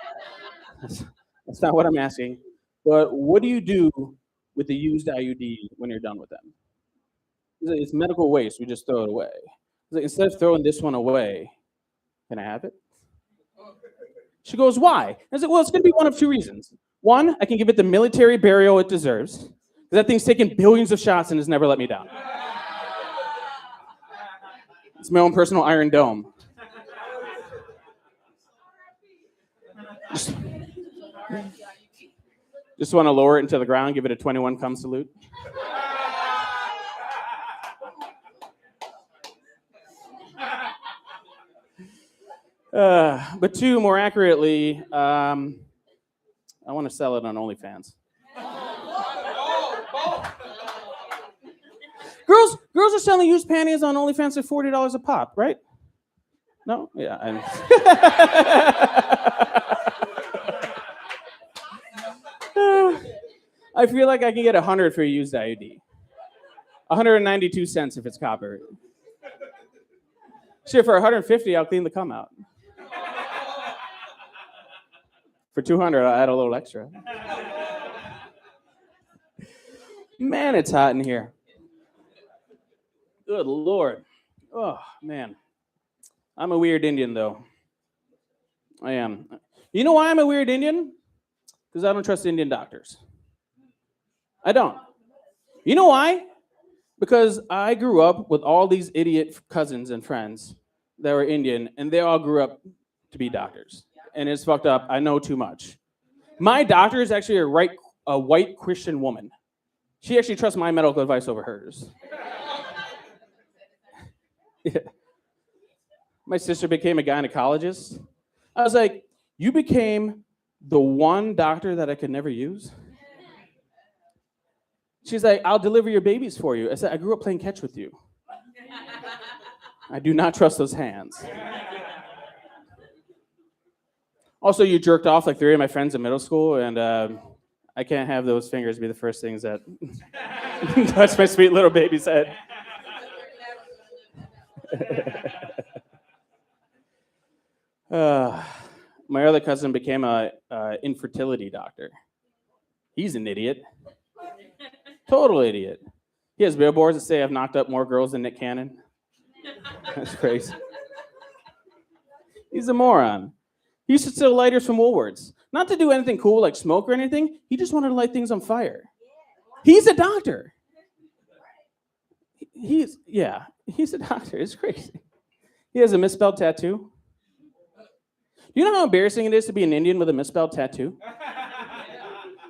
that's not what I'm asking. But what do you do with the used IUD when you're done with them? He's like, it's medical waste. We just throw it away. He's like, instead of throwing this one away, can I have it? She goes, why? I said, well, it's going to be one of 2 reasons. 1, I can give it the military burial it deserves, because that thing's taken billions of shots and has never let me down. It's my own personal Iron Dome. Just want to lower it into the ground, give it a 21 come salute. But 2, more accurately, I want to sell it on OnlyFans. Girls are selling used panties on OnlyFans for $40 a pop, right? No? Yeah. I feel like I can get 100 for a used IUD. 192 cents if it's copper. Shit, for 150, I'll clean the cum out. For 200, I'll add a little extra. Man, it's hot in here. Good Lord. Oh, man. I'm a weird Indian, though. I am. You know why I'm a weird Indian? Because I don't trust Indian doctors. I don't. You know why? Because I grew up with all these idiot cousins and friends that were Indian, and they all grew up to be doctors. And it's fucked up. I know too much. My doctor is actually a white Christian woman. She actually trusts my medical advice over hers. Yeah. My sister became a gynecologist. I was like, you became the one doctor that I could never use? She's like, I'll deliver your babies for you. I said, I grew up playing catch with you. I do not trust those hands. Also, you jerked off like 3 of my friends in middle school, and I can't have those fingers be the first things that touch my sweet little baby's head. My other cousin became a infertility doctor. He's an idiot. Total idiot. He has billboards that say I've knocked up more girls than Nick Cannon. That's crazy. He's a moron. He used to steal lighters from Woolworths. Not to do anything cool like smoke or anything. He just wanted to light things on fire. He's a doctor. He's a doctor. It's crazy. He has a misspelled tattoo. Do you know how embarrassing it is to be an Indian with a misspelled tattoo?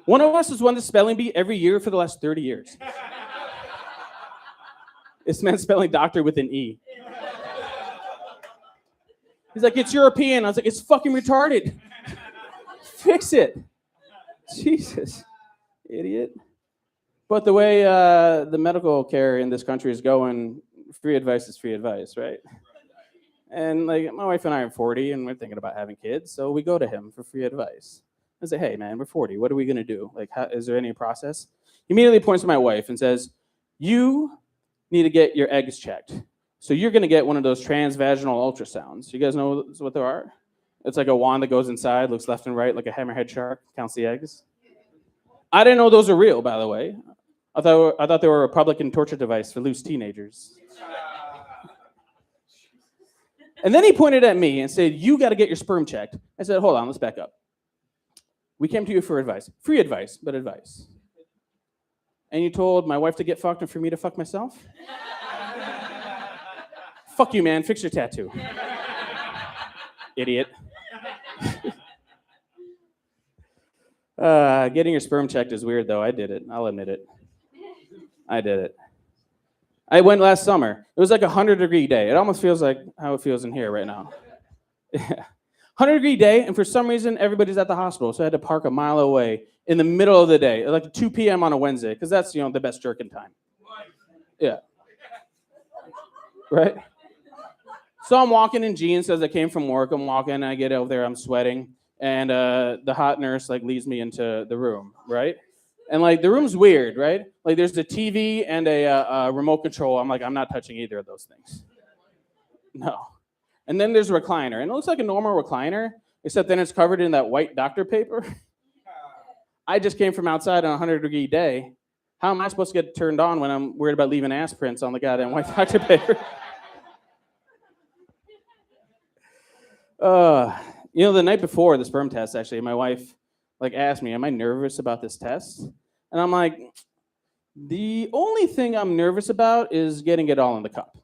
One of us has won the spelling bee every year for the last 30 years. This man's spelling doctor with an E. He's like, it's European. I was like, it's fucking retarded. Fix it. Jesus. Idiot. But the way the medical care in this country is going, free advice is free advice, right? And like my wife and I are 40 and we're thinking about having kids, so we go to him for free advice. I say, hey man, we're 40. What are we gonna do? Like, is there any process? He immediately points to my wife and says, you need to get your eggs checked. So you're gonna get one of those transvaginal ultrasounds. You guys know what there are? It's like a wand that goes inside, looks left and right like a hammerhead shark, counts the eggs. I didn't know those were real, by the way. I thought they were a Republican torture device for loose teenagers. And then he pointed at me and said, you got to get your sperm checked. I said, hold on, let's back up. We came to you for advice. Free advice, but advice. And you told my wife to get fucked and for me to fuck myself? Fuck you, man. Fix your tattoo. Idiot. Getting your sperm checked is weird, though. I did it. I'll admit it. I did it. I went last summer. It was like 100-degree day. It almost feels like how it feels in here right now. Yeah. 100-degree day, and for some reason, everybody's at the hospital, so I had to park a mile away in the middle of the day, like 2 p.m. on a Wednesday, because that's, the best jerking time. Yeah. Right? So I'm walking in jeans as I came from work. I'm walking, I get over there, I'm sweating, and the hot nurse leads me into the room, right? And the room's weird, right? There's a TV and a remote control. I'm like, I'm not touching either of those things. No. And then there's a recliner, and it looks like a normal recliner, except then it's covered in that white doctor paper. I just came from outside on a 100-degree day. How am I supposed to get turned on when I'm worried about leaving ass prints on the goddamn white doctor paper? The night before the sperm test, actually, my wife asked me, am I nervous about this test? And I'm like, the only thing I'm nervous about is getting it all in the cup.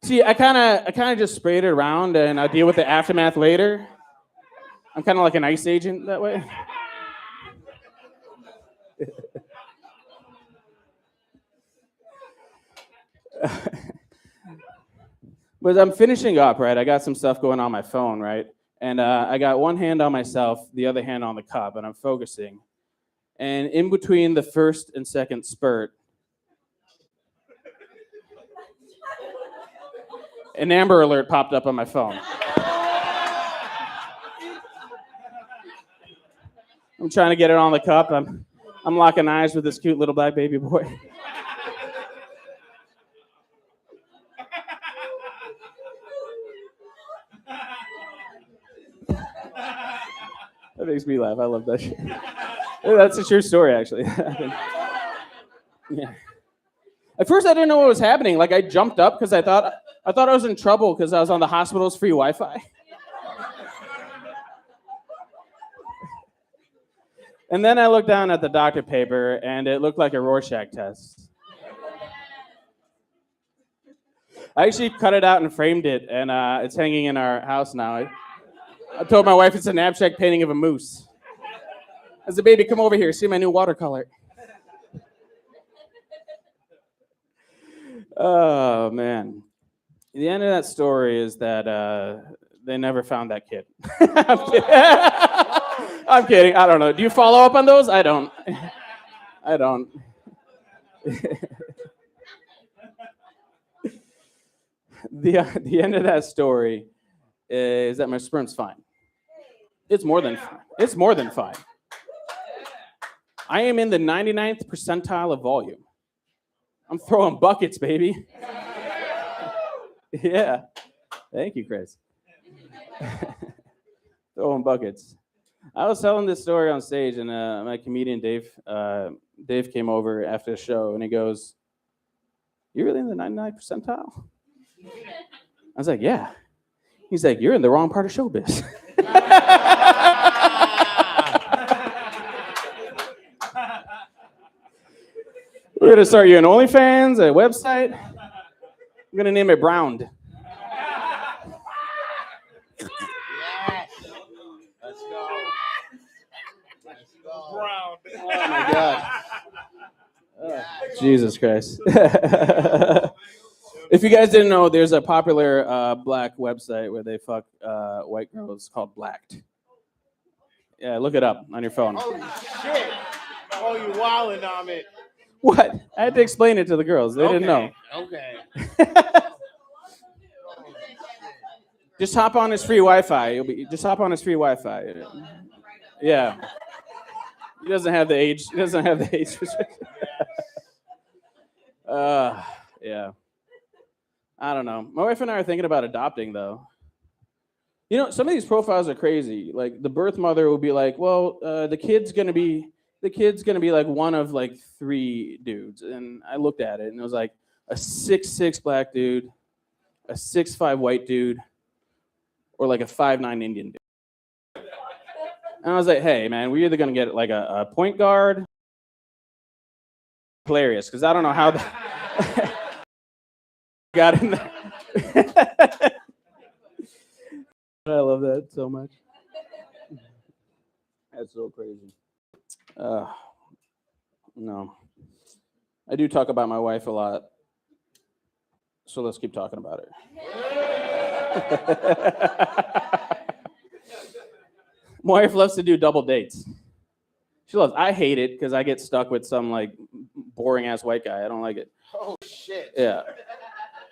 See, I kind of just sprayed it around, and I'll deal with the aftermath later. I'm kind of like an ICE agent that way. But I'm finishing up, right? I got some stuff going on my phone, right? And I got one hand on myself, the other hand on the cup, and I'm focusing. And in between the first and second spurt, an Amber Alert popped up on my phone. I'm trying to get it on the cup. I'm locking eyes with this cute little black baby boy. That makes me laugh. I love that shit. That's a true story, actually. Yeah. At first, I didn't know what was happening. I jumped up because I thought I was in trouble because I was on the hospital's free Wi-Fi. And then I looked down at the doctor paper, and it looked like a Rorschach test. I actually cut it out and framed it, and it's hanging in our house now. I told my wife it's an abstract painting of a moose. I said, baby, come over here, see my new watercolor. Oh, man. The end of that story is that they never found that kid. I'm kidding. I don't know. Do you follow up on those? I don't. The end of that story is that my sperm's fine. It's more than fine. It's more than fine. I am in the 99th percentile of volume. I'm throwing buckets, baby. Yeah. Thank you, Chris. Throwing buckets. I was telling this story on stage, and my comedian Dave came over after the show, and he goes, "You're really in the 99th percentile?" I was like, "Yeah." He's like, "You're in the wrong part of showbiz." We're gonna start you an OnlyFans, a website. I'm gonna name it Browned. Let's go. Brown. Oh my God. Jesus Christ. If you guys didn't know, there's a popular black website where they fuck white girls called Blacked. Yeah, look it up on your phone. Holy shit. Oh, you wildin' on it. What? I had to explain it to the girls. They didn't know. Okay. Just hop on his free Wi-Fi. Just hop on his free Wi-Fi. Yeah. He doesn't have the age. He doesn't have the age restriction. Yeah. I don't know. My wife and I are thinking about adopting, though. You know, some of these profiles are crazy. Like the birth mother will be like, "Well, the kid's gonna be like one of like 3 dudes." And I looked at it, and it was like a 6'6" black dude, a 6'5" white dude, or like a 5'9" Indian dude. And I was like, "Hey, man, we're either gonna get like a point guard." Hilarious, because I don't know how that got in there. I love that so much. That's so crazy. No. I do talk about my wife a lot. So let's keep talking about her. My wife loves to do double dates. She loves. I hate it because I get stuck with some like boring ass white guy. I don't like it. Oh shit. Yeah.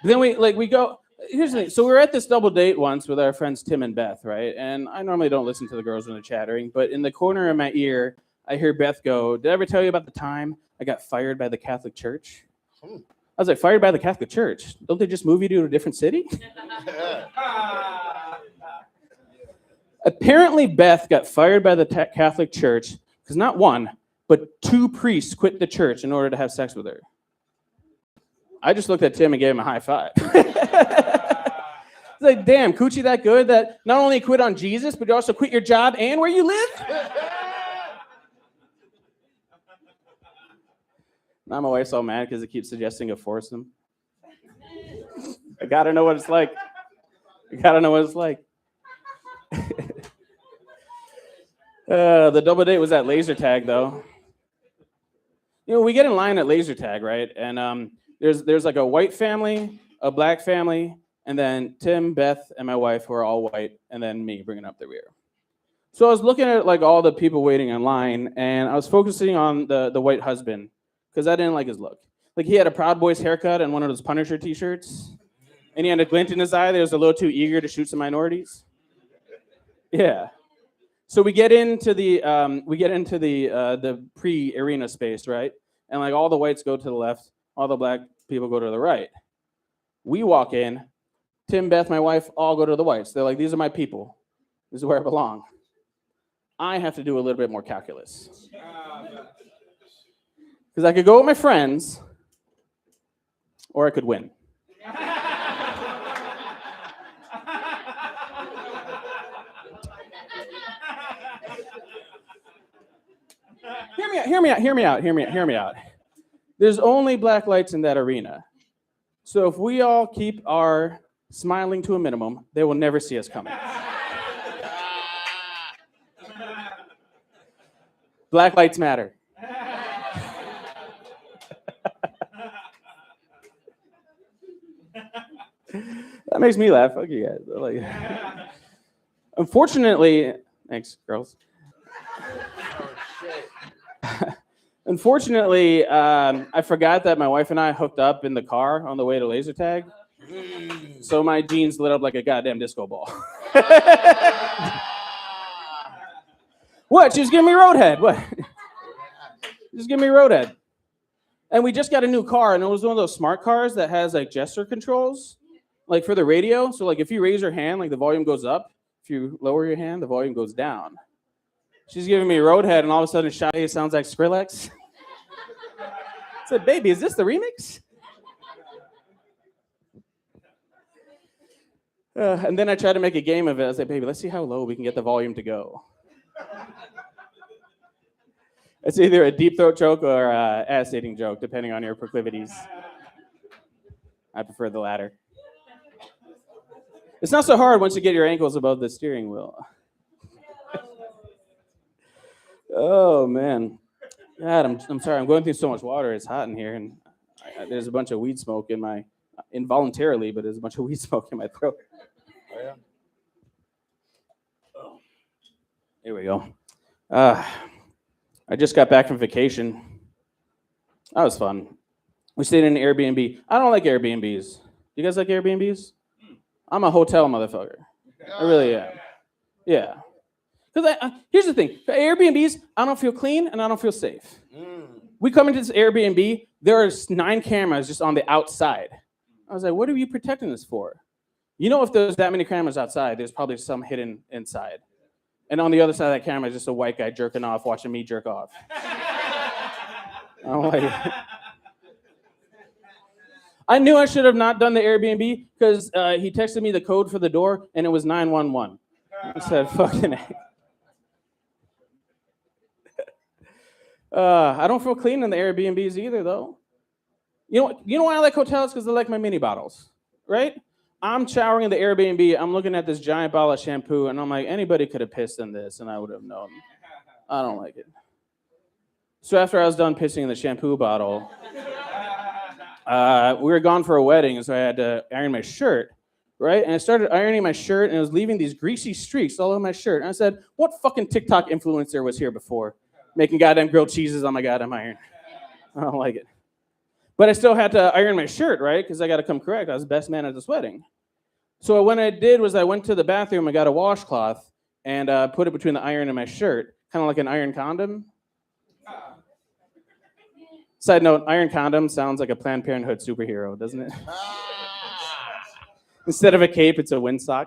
But then we go. Here's the thing. So we were at this double date once with our friends Tim and Beth, right? And I normally don't listen to the girls when they're chattering, but in the corner of my ear, I hear Beth go, "Did I ever tell you about the time I got fired by the Catholic Church?" I was like, "Fired by the Catholic Church? Don't they just move you to a different city?" Apparently, Beth got fired by the Catholic Church because not one, but 2 priests quit the church in order to have sex with her. I just looked at Tim and gave him a high five. It's like, damn, coochie that good that not only quit on Jesus, but you also quit your job and where you live? Now my wife's all mad because it keeps suggesting a foursome. I gotta know what it's like. The double date was at laser tag, though. You know, we get in line at laser tag, right? And there's like a white family, a black family, and then Tim, Beth, and my wife who are all white, and then me bringing up the rear. So I was looking at like all the people waiting in line, and I was focusing on the white husband because I didn't like his look. Like he had a Proud Boys haircut and one of those Punisher t-shirts, and he had a glint in his eye that was a little too eager to shoot some minorities. Yeah. So we get into the pre-arena space, right? And like all the whites go to the left, all the black people go to the right. We walk in, Tim, Beth, my wife, all go to the whites. They're like, these are my people. This is where I belong. I have to do a little bit more calculus. Because I could go with my friends, or I could win. Hear me out. There's only black lights in that arena. So if we all keep our smiling to a minimum, they will never see us coming. Black lights matter. That makes me laugh. Fuck you guys. Like, unfortunately, thanks, girls. Unfortunately, I forgot that my wife and I hooked up in the car on the way to laser tag. So my jeans lit up like a goddamn disco ball. What? She was giving me roadhead. What? Just give me roadhead. And we just got a new car, and it was one of those smart cars that has like gesture controls, like for the radio. So like if you raise your hand, like the volume goes up. If you lower your hand, the volume goes down. She's giving me roadhead, and all of a sudden, Shia sounds like Skrillex. I said, "Baby, is this the remix?" And then I tried to make a game of it. I said, "Baby, let's see how low we can get the volume to go." It's either a deep throat joke or an ass-eating joke, depending on your proclivities. I prefer the latter. It's not so hard once you get your ankles above the steering wheel. Oh, man. God, I'm sorry. I'm going through so much water. It's hot in here, and there's a bunch of weed smoke in my, involuntarily, but there's a bunch of weed smoke in my throat. Oh, yeah. Here we go. I just got back from vacation. That was fun. We stayed in an Airbnb. I don't like Airbnbs. You guys like Airbnbs? I'm a hotel motherfucker. I really am. Yeah. Because here's the thing. For Airbnbs, I don't feel clean and I don't feel safe. We come into this Airbnb, there are 9 cameras just on the outside. I was like, what are you protecting this for? You know, if there's that many cameras outside, there's probably some hidden inside. And on the other side of that camera is just a white guy jerking off, watching me jerk off. I'm like, I knew I should have not done the Airbnb because he texted me the code for the door and it was 911. I said, fucking A. I don't feel clean in the Airbnbs either, though. You know why I like hotels? Because I like my mini bottles, right? I'm showering in the Airbnb. I'm looking at this giant bottle of shampoo, and I'm like, anybody could have pissed in this, and I would have known. I don't like it. So after I was done pissing in the shampoo bottle, we were gone for a wedding, so I had to iron my shirt, right? And I started ironing my shirt, and it was leaving these greasy streaks all over my shirt. And I said, what fucking TikTok influencer was here before? Making goddamn grilled cheeses on my goddamn iron. I don't like it. But I still had to iron my shirt, right? Because I got to come correct. I was the best man at this wedding. So what I did was I went to the bathroom, I got a washcloth, and put it between the iron and my shirt, kind of like an iron condom. Side note, iron condom sounds like a Planned Parenthood superhero, doesn't it? Instead of a cape, it's a windsock.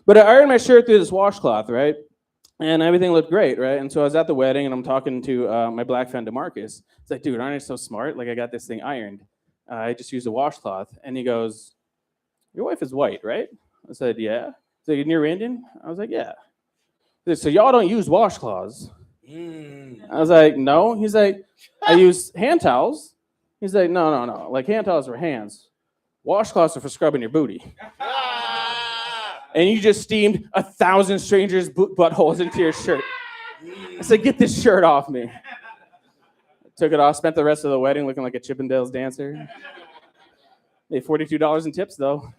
But I ironed my shirt through this washcloth, right? And everything looked great, right? And so I was at the wedding, and I'm talking to my black friend, DeMarcus. It's like, dude, aren't I so smart? Like, I got this thing ironed. I just used a washcloth. And he goes, your wife is white, right? I said, yeah. He's like, and you're Indian? I was like, yeah. He's like, so y'all don't use washcloths? I was like, no. He's like, I use hand towels. He's like, no. Like, hand towels are hands. Washcloths are for scrubbing your booty. And you just steamed 1,000 strangers' buttholes into your shirt. I said, get this shirt off me. Took it off, spent the rest of the wedding looking like a Chippendales dancer. Made $42 in tips, though.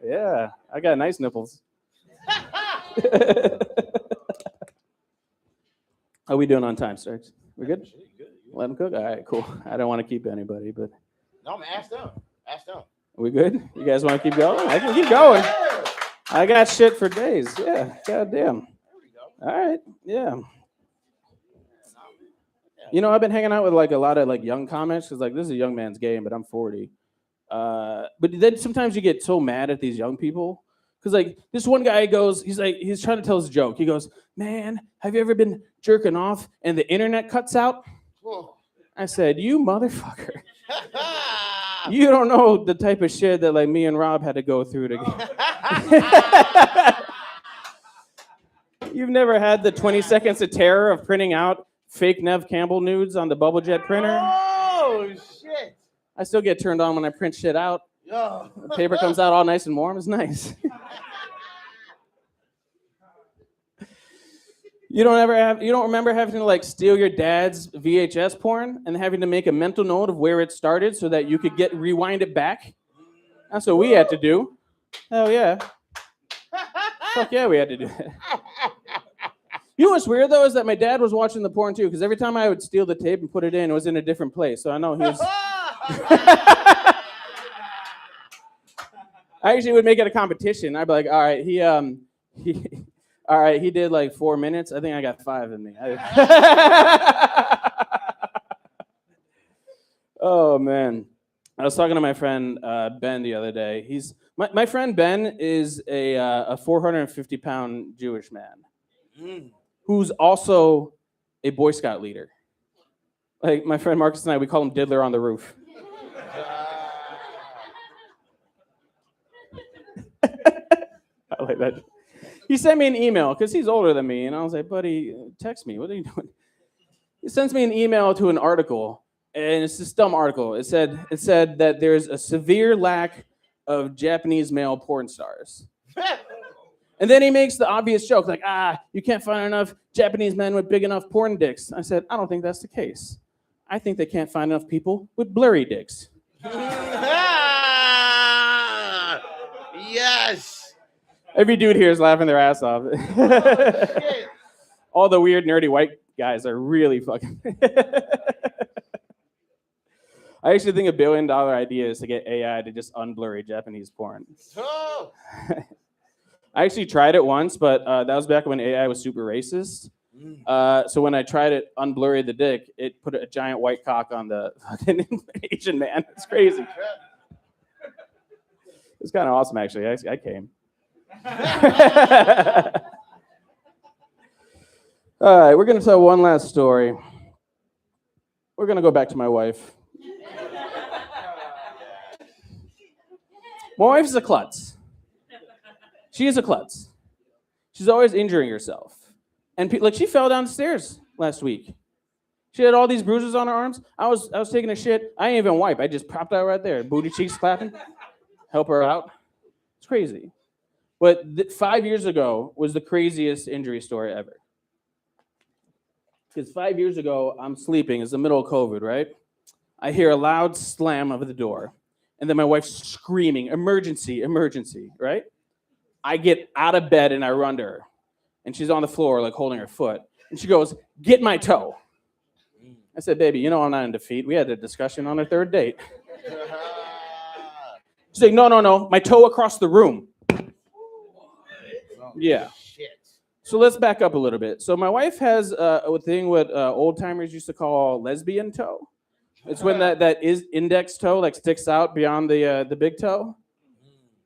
Yeah, I got nice nipples. How we doing on time, Starks? We good? Let them cook? All right, cool. I don't want to keep anybody, but... No, I'm ask them. Ask them. Are we good? You guys want to keep going? I can keep going. I got shit for days. Yeah, goddamn. There we go. All right, yeah. You know, I've been hanging out with like a lot of like young comics because like this is a young man's game, but I'm 40. But then sometimes you get so mad at these young people because like this one guy goes, he's trying to tell his joke. He goes, man, have you ever been jerking off and the internet cuts out? Whoa. I said, you motherfucker. You don't know the type of shit that like me and Rob had to go through to. You've never had the 20 seconds of terror of printing out fake Nev Campbell nudes on the bubble jet printer? Oh shit! I still get turned on when I print shit out. Yo. The paper comes out all nice and warm. It's nice. You don't remember having to like steal your dad's VHS porn and having to make a mental note of where it started so that you could rewind it back? That's what we had to do. Hell yeah. Fuck yeah, we had to do it. You know what's weird though is that my dad was watching the porn too, because every time I would steal the tape and put it in, it was in a different place. So I know he was. I actually would make it a competition. I'd be like, all right, he did like 4 minutes. I think I got 5 in me. Oh man, I was talking to my friend Ben the other day. My friend Ben is a 450-pound Jewish man who's also a Boy Scout leader. Like my friend Marcus and I, we call him Diddler on the Roof. I like that. He sent me an email because he's older than me, and I was like, buddy, text me. What are you doing? He sends me an email to an article, and it's this dumb article. It said that there's a severe lack of Japanese male porn stars. And then he makes the obvious joke, like, you can't find enough Japanese men with big enough porn dicks. I said, I don't think that's the case. I think they can't find enough people with blurry dicks. Yes. Every dude here is laughing their ass off. All the weird, nerdy white guys are really fucking... I actually think $1 billion idea is to get AI to just unblurry Japanese porn. Oh. I actually tried it once, but that was back when AI was super racist. So when I tried it, unblurry the dick, it put a giant white cock on the fucking Asian man. It's crazy. It's kind of awesome, actually. I came. All right, we're going to tell one last story. We're going to go back to my wife. My wife is a klutz. She is a klutz. She's always injuring herself. And she fell down the stairs last week. She had all these bruises on her arms. I was taking a shit. I didn't even wipe. I just popped out right there. Booty cheeks clapping. Help her out. It's crazy. But 5 years ago was the craziest injury story ever. Because 5 years ago, I'm sleeping. It's the middle of COVID, right? I hear a loud slam of the door. And then my wife's screaming, emergency, emergency, right? I get out of bed and I run to her. And she's on the floor, like holding her foot. And she goes, get my toe. I said, baby, you know I'm not in defeat. We had a discussion on our third date. She's like, no, my toe across the room. Yeah. Shit. So let's back up a little bit. So my wife has a thing what old timers used to call lesbian toe. It's when that is index toe like sticks out beyond the big toe.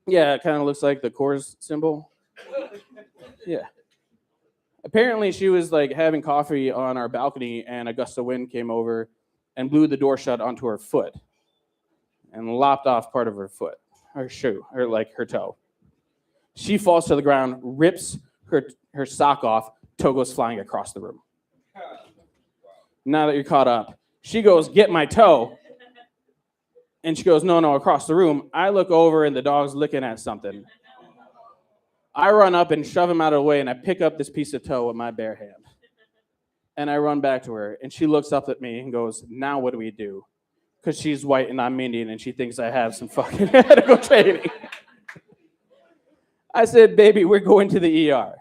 Yeah, it kind of looks like the Coors symbol. Yeah. Apparently she was like having coffee on our balcony and a gust of wind came over and blew the door shut onto her foot and lopped off part of her foot, her shoe, or like her toe. She falls to the ground, rips her sock off, toe goes flying across the room. Now that you're caught up, she goes, get my toe. And she goes, no, across the room. I look over and the dog's looking at something. I run up and shove him out of the way and I pick up this piece of toe with my bare hand. And I run back to her and she looks up at me and goes, now what do we do? Because she's white and I'm Indian and she thinks I have some fucking medical training. I said, baby, we're going to the ER.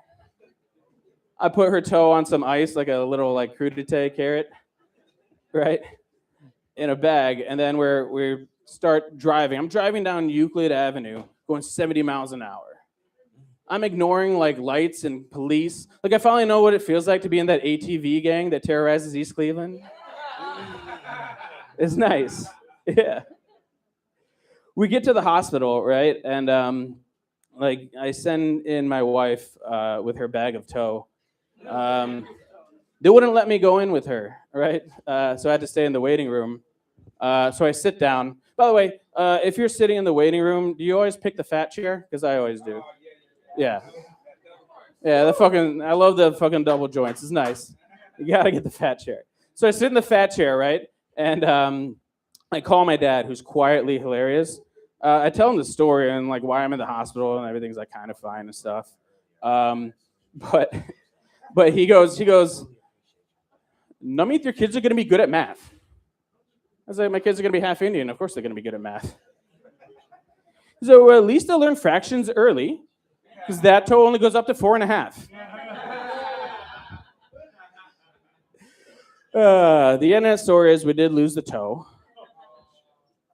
I put her toe on some ice, like a little like crudité carrot, right, in a bag, and then we start driving. I'm driving down Euclid Avenue, going 70 miles an hour. I'm ignoring like lights and police. Like I finally know what it feels like to be in that ATV gang that terrorizes East Cleveland. It's nice, yeah. We get to the hospital, right, and like I send in my wife with her bag of toe. They wouldn't let me go in with her, right? So I had to stay in the waiting room. So I sit down. By the way, if you're sitting in the waiting room, do you always pick the fat chair? Because I always do. Yeah. Yeah, I love the fucking double joints. It's nice. You gotta get the fat chair. So I sit in the fat chair, right? And I call my dad, who's quietly hilarious. I tell him the story and like why I'm in the hospital and everything's like kind of fine and stuff. But he goes, Namit, your kids are going to be good at math. I was like, my kids are going to be half Indian. Of course they're going to be good at math. So well, at least they'll learn fractions early because that toe only goes up to 4.5. The end of that story is we did lose the toe.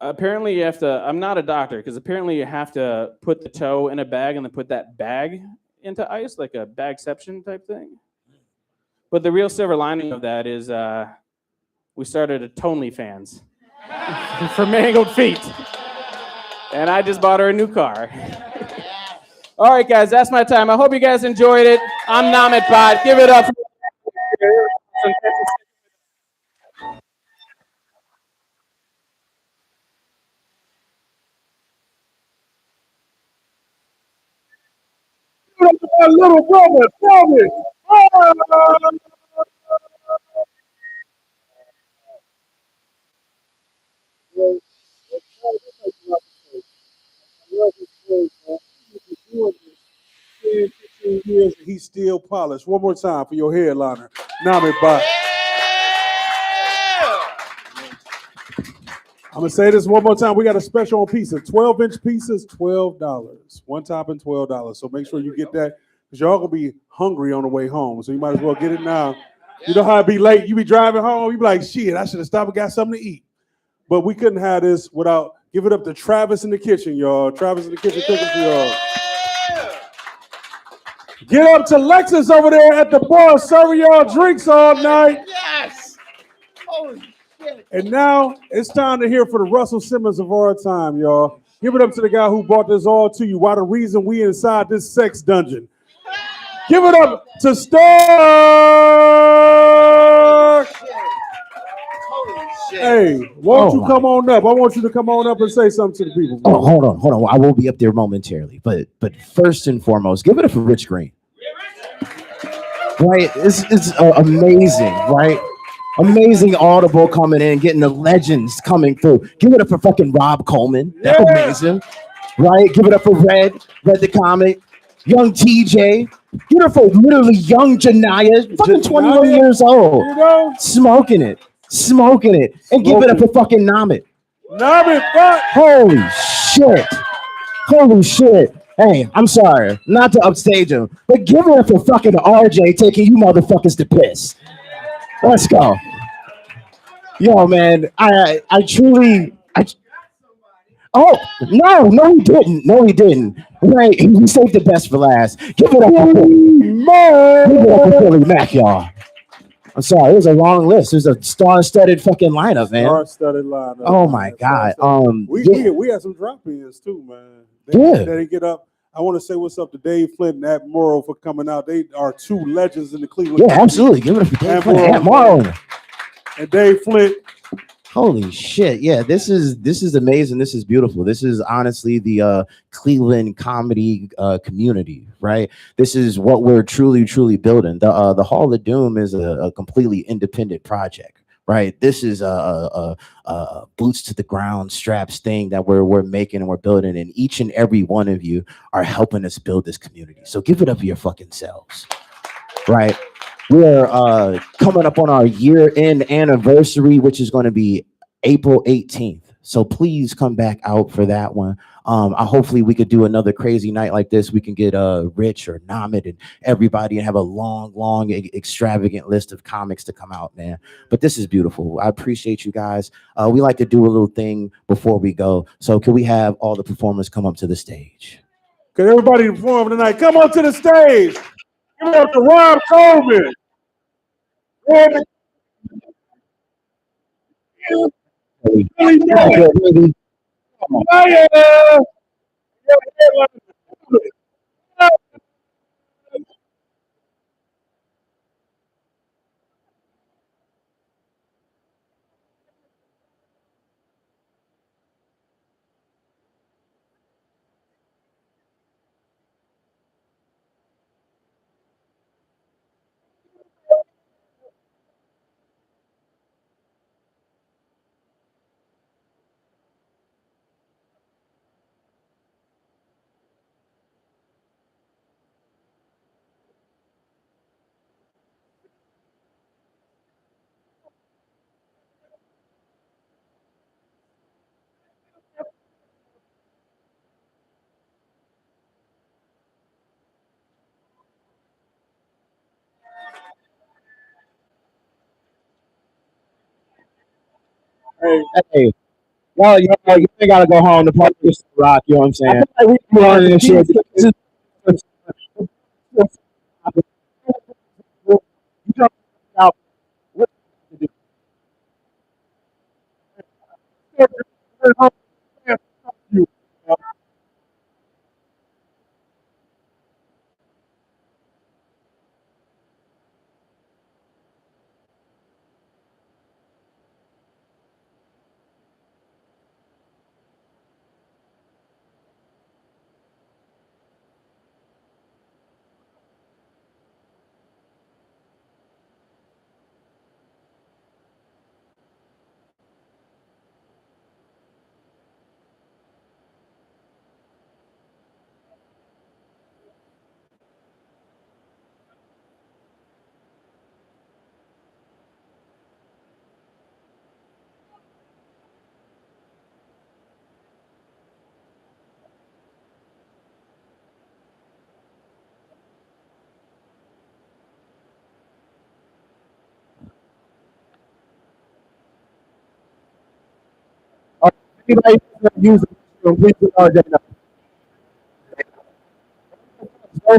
Apparently you have to, I'm not a doctor, because apparently you have to put the toe in a bag and then put that bag into ice, like a bagception type thing. But the real silver lining of that is we started a Tonely fans for mangled feet. And I just bought her a new car. All right, guys, that's my time. I hope you guys enjoyed it. I'm Namit Bhatt. Give it up. My little brother, Tommy. Years and he's still polished. One more time for your headliner, Namit Bhatt. I'm gonna say this one more time. We got a special on pizza. 12-inch pizzas, $12. One topping, $12. So make sure you get that because y'all gonna be hungry on the way home. So you might as well get it now. You know how it be late. You be driving home. You be like, shit, I should have stopped and got something to eat. But we couldn't have this without give it up to Travis in the kitchen, y'all. Travis in the kitchen cooking for y'all. Get up to Lexus over there at the bar serving y'all drinks all night. Yes. Holy shit. And now it's time to hear for the Russell Simmons of our time, y'all. Give it up to the guy who brought this all to you. Why the reason we inside this sex dungeon. Give it up to Stark. Holy shit. Hey, won't you come on up? I want you to come on up and say something to the people. Oh, hold on. I will be up there momentarily. But first and foremost, give it up for Rich Green. Right? It's amazing, right? Amazing audible coming in, getting the legends coming through. Give it up for fucking Rob Coleman. That's amazing. Right? Give it up for Red the comic. young TJ. Get her for literally young Janaya, fucking 21 years old, You know? smoking it, and give it up for fucking Namit. Namit, fuck. Holy shit. Hey, I'm sorry, not to upstage him, but give it up for fucking RJ taking you motherfuckers to piss. Let's go. Yo, man, I truly, oh, no, he didn't. Right, he saved the best for last. Give it up for Philly Mac, y'all. I'm sorry, it was a long list. It was a star-studded fucking lineup, man. Star-studded lineup. Oh my god. We had some drop-ins too, man. They didn't get up. I want to say what's up to Dave Flint and At Morrow for coming out. They are two legends in the Cleveland. Yeah, absolutely. Give it up for Dave Flint, At Morrow, and Dave Flint. Holy shit. Yeah, this is amazing. This is beautiful. This is honestly the Cleveland comedy community, right? This is what we're truly building. The Hall of Doom is a completely independent project, right? This is a boots to the ground straps thing that we're making and we're building, and each and every one of you are helping us build this community. So give it up for your fucking selves, right? We're coming up on our year-end anniversary, which is going to be April 18th. So please come back out for that one. Hopefully we could do another crazy night like this. We can get Rich or Namit and everybody and have a long, extravagant list of comics to come out, man. But this is beautiful. I appreciate you guys. We like to do a little thing before we go. So can we have all the performers come up to the stage? Can everybody perform tonight? Come up to the stage. Give it up to Rob Coleman. Hey, well, you ain't gotta go home. The party is rock. You know what I'm saying? I feel like we learning this shit. Anybody use the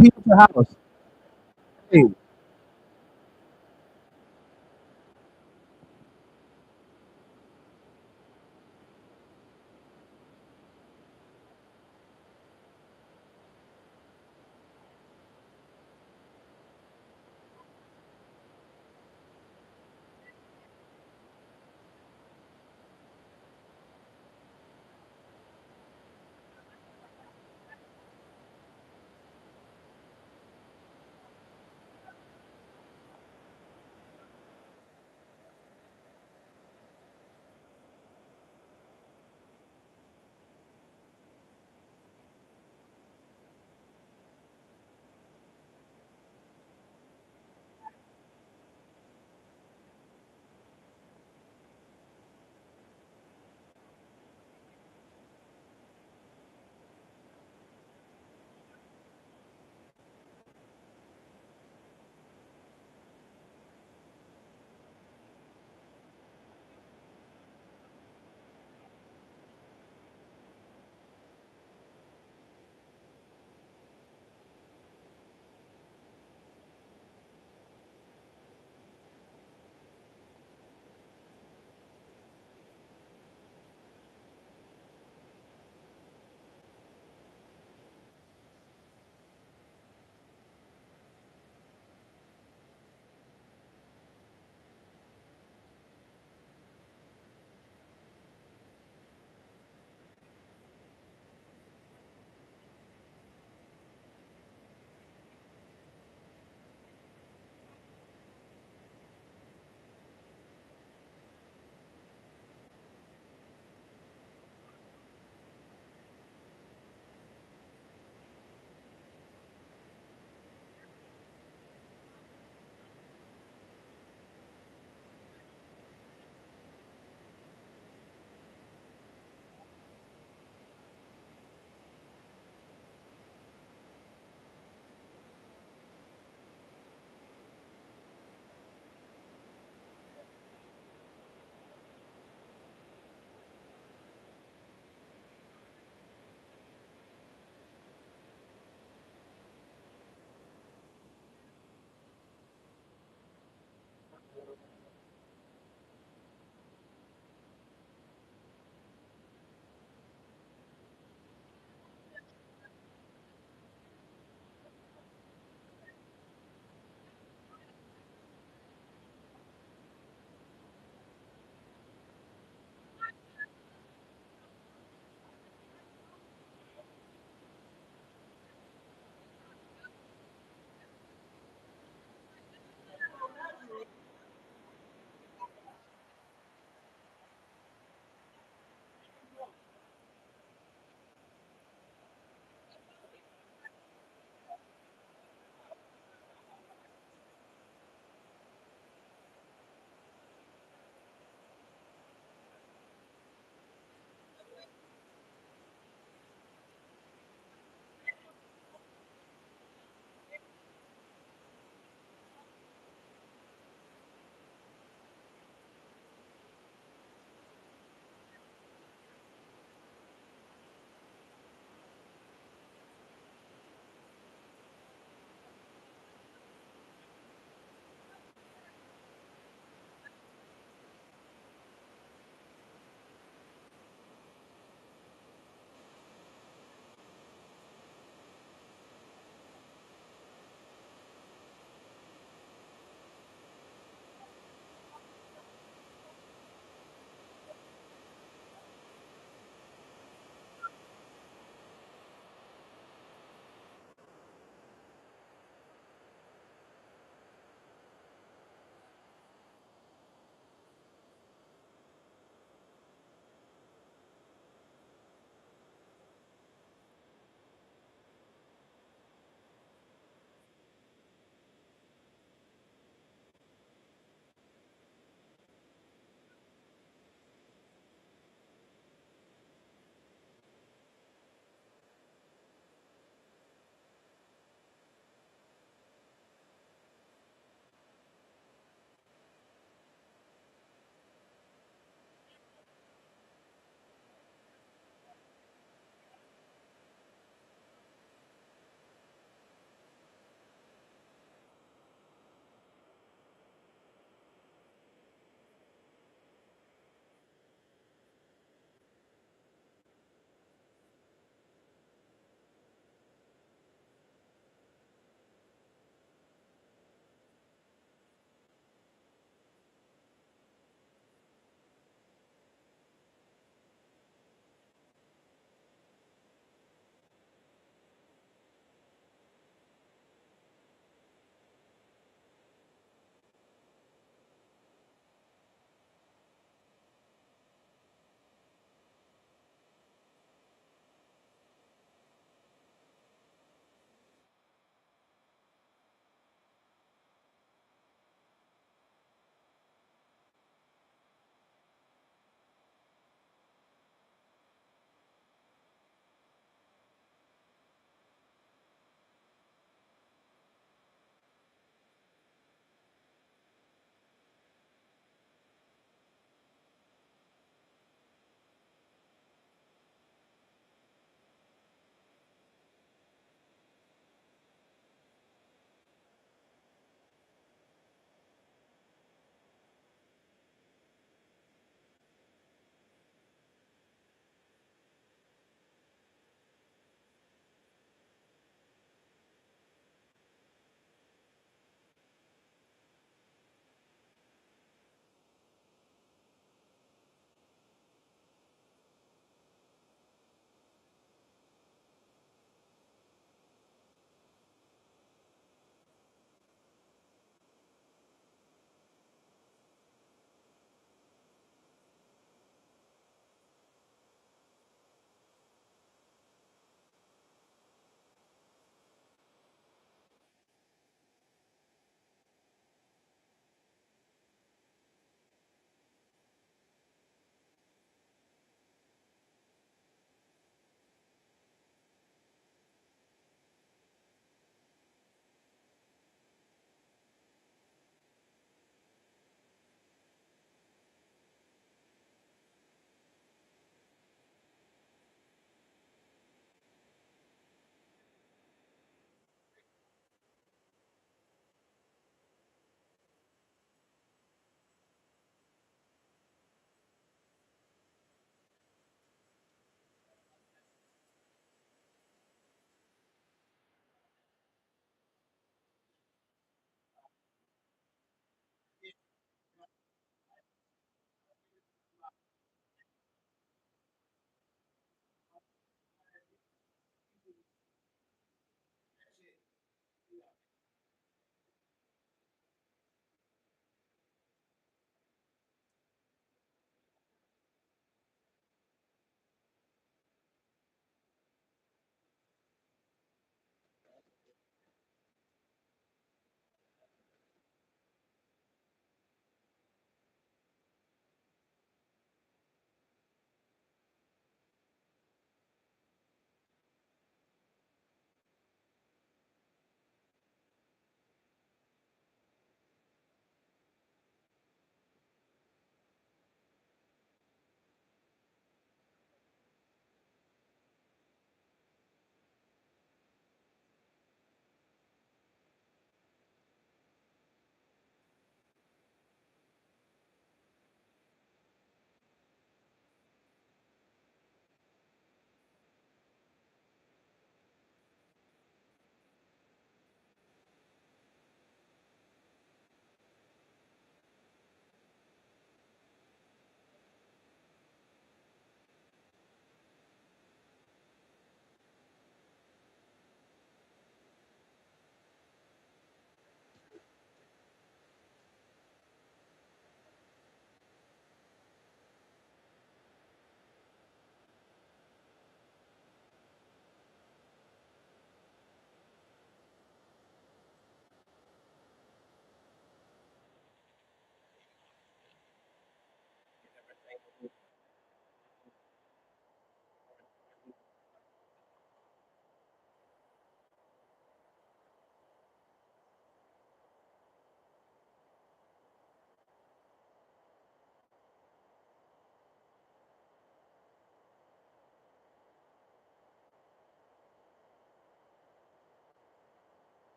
people to house. Hey,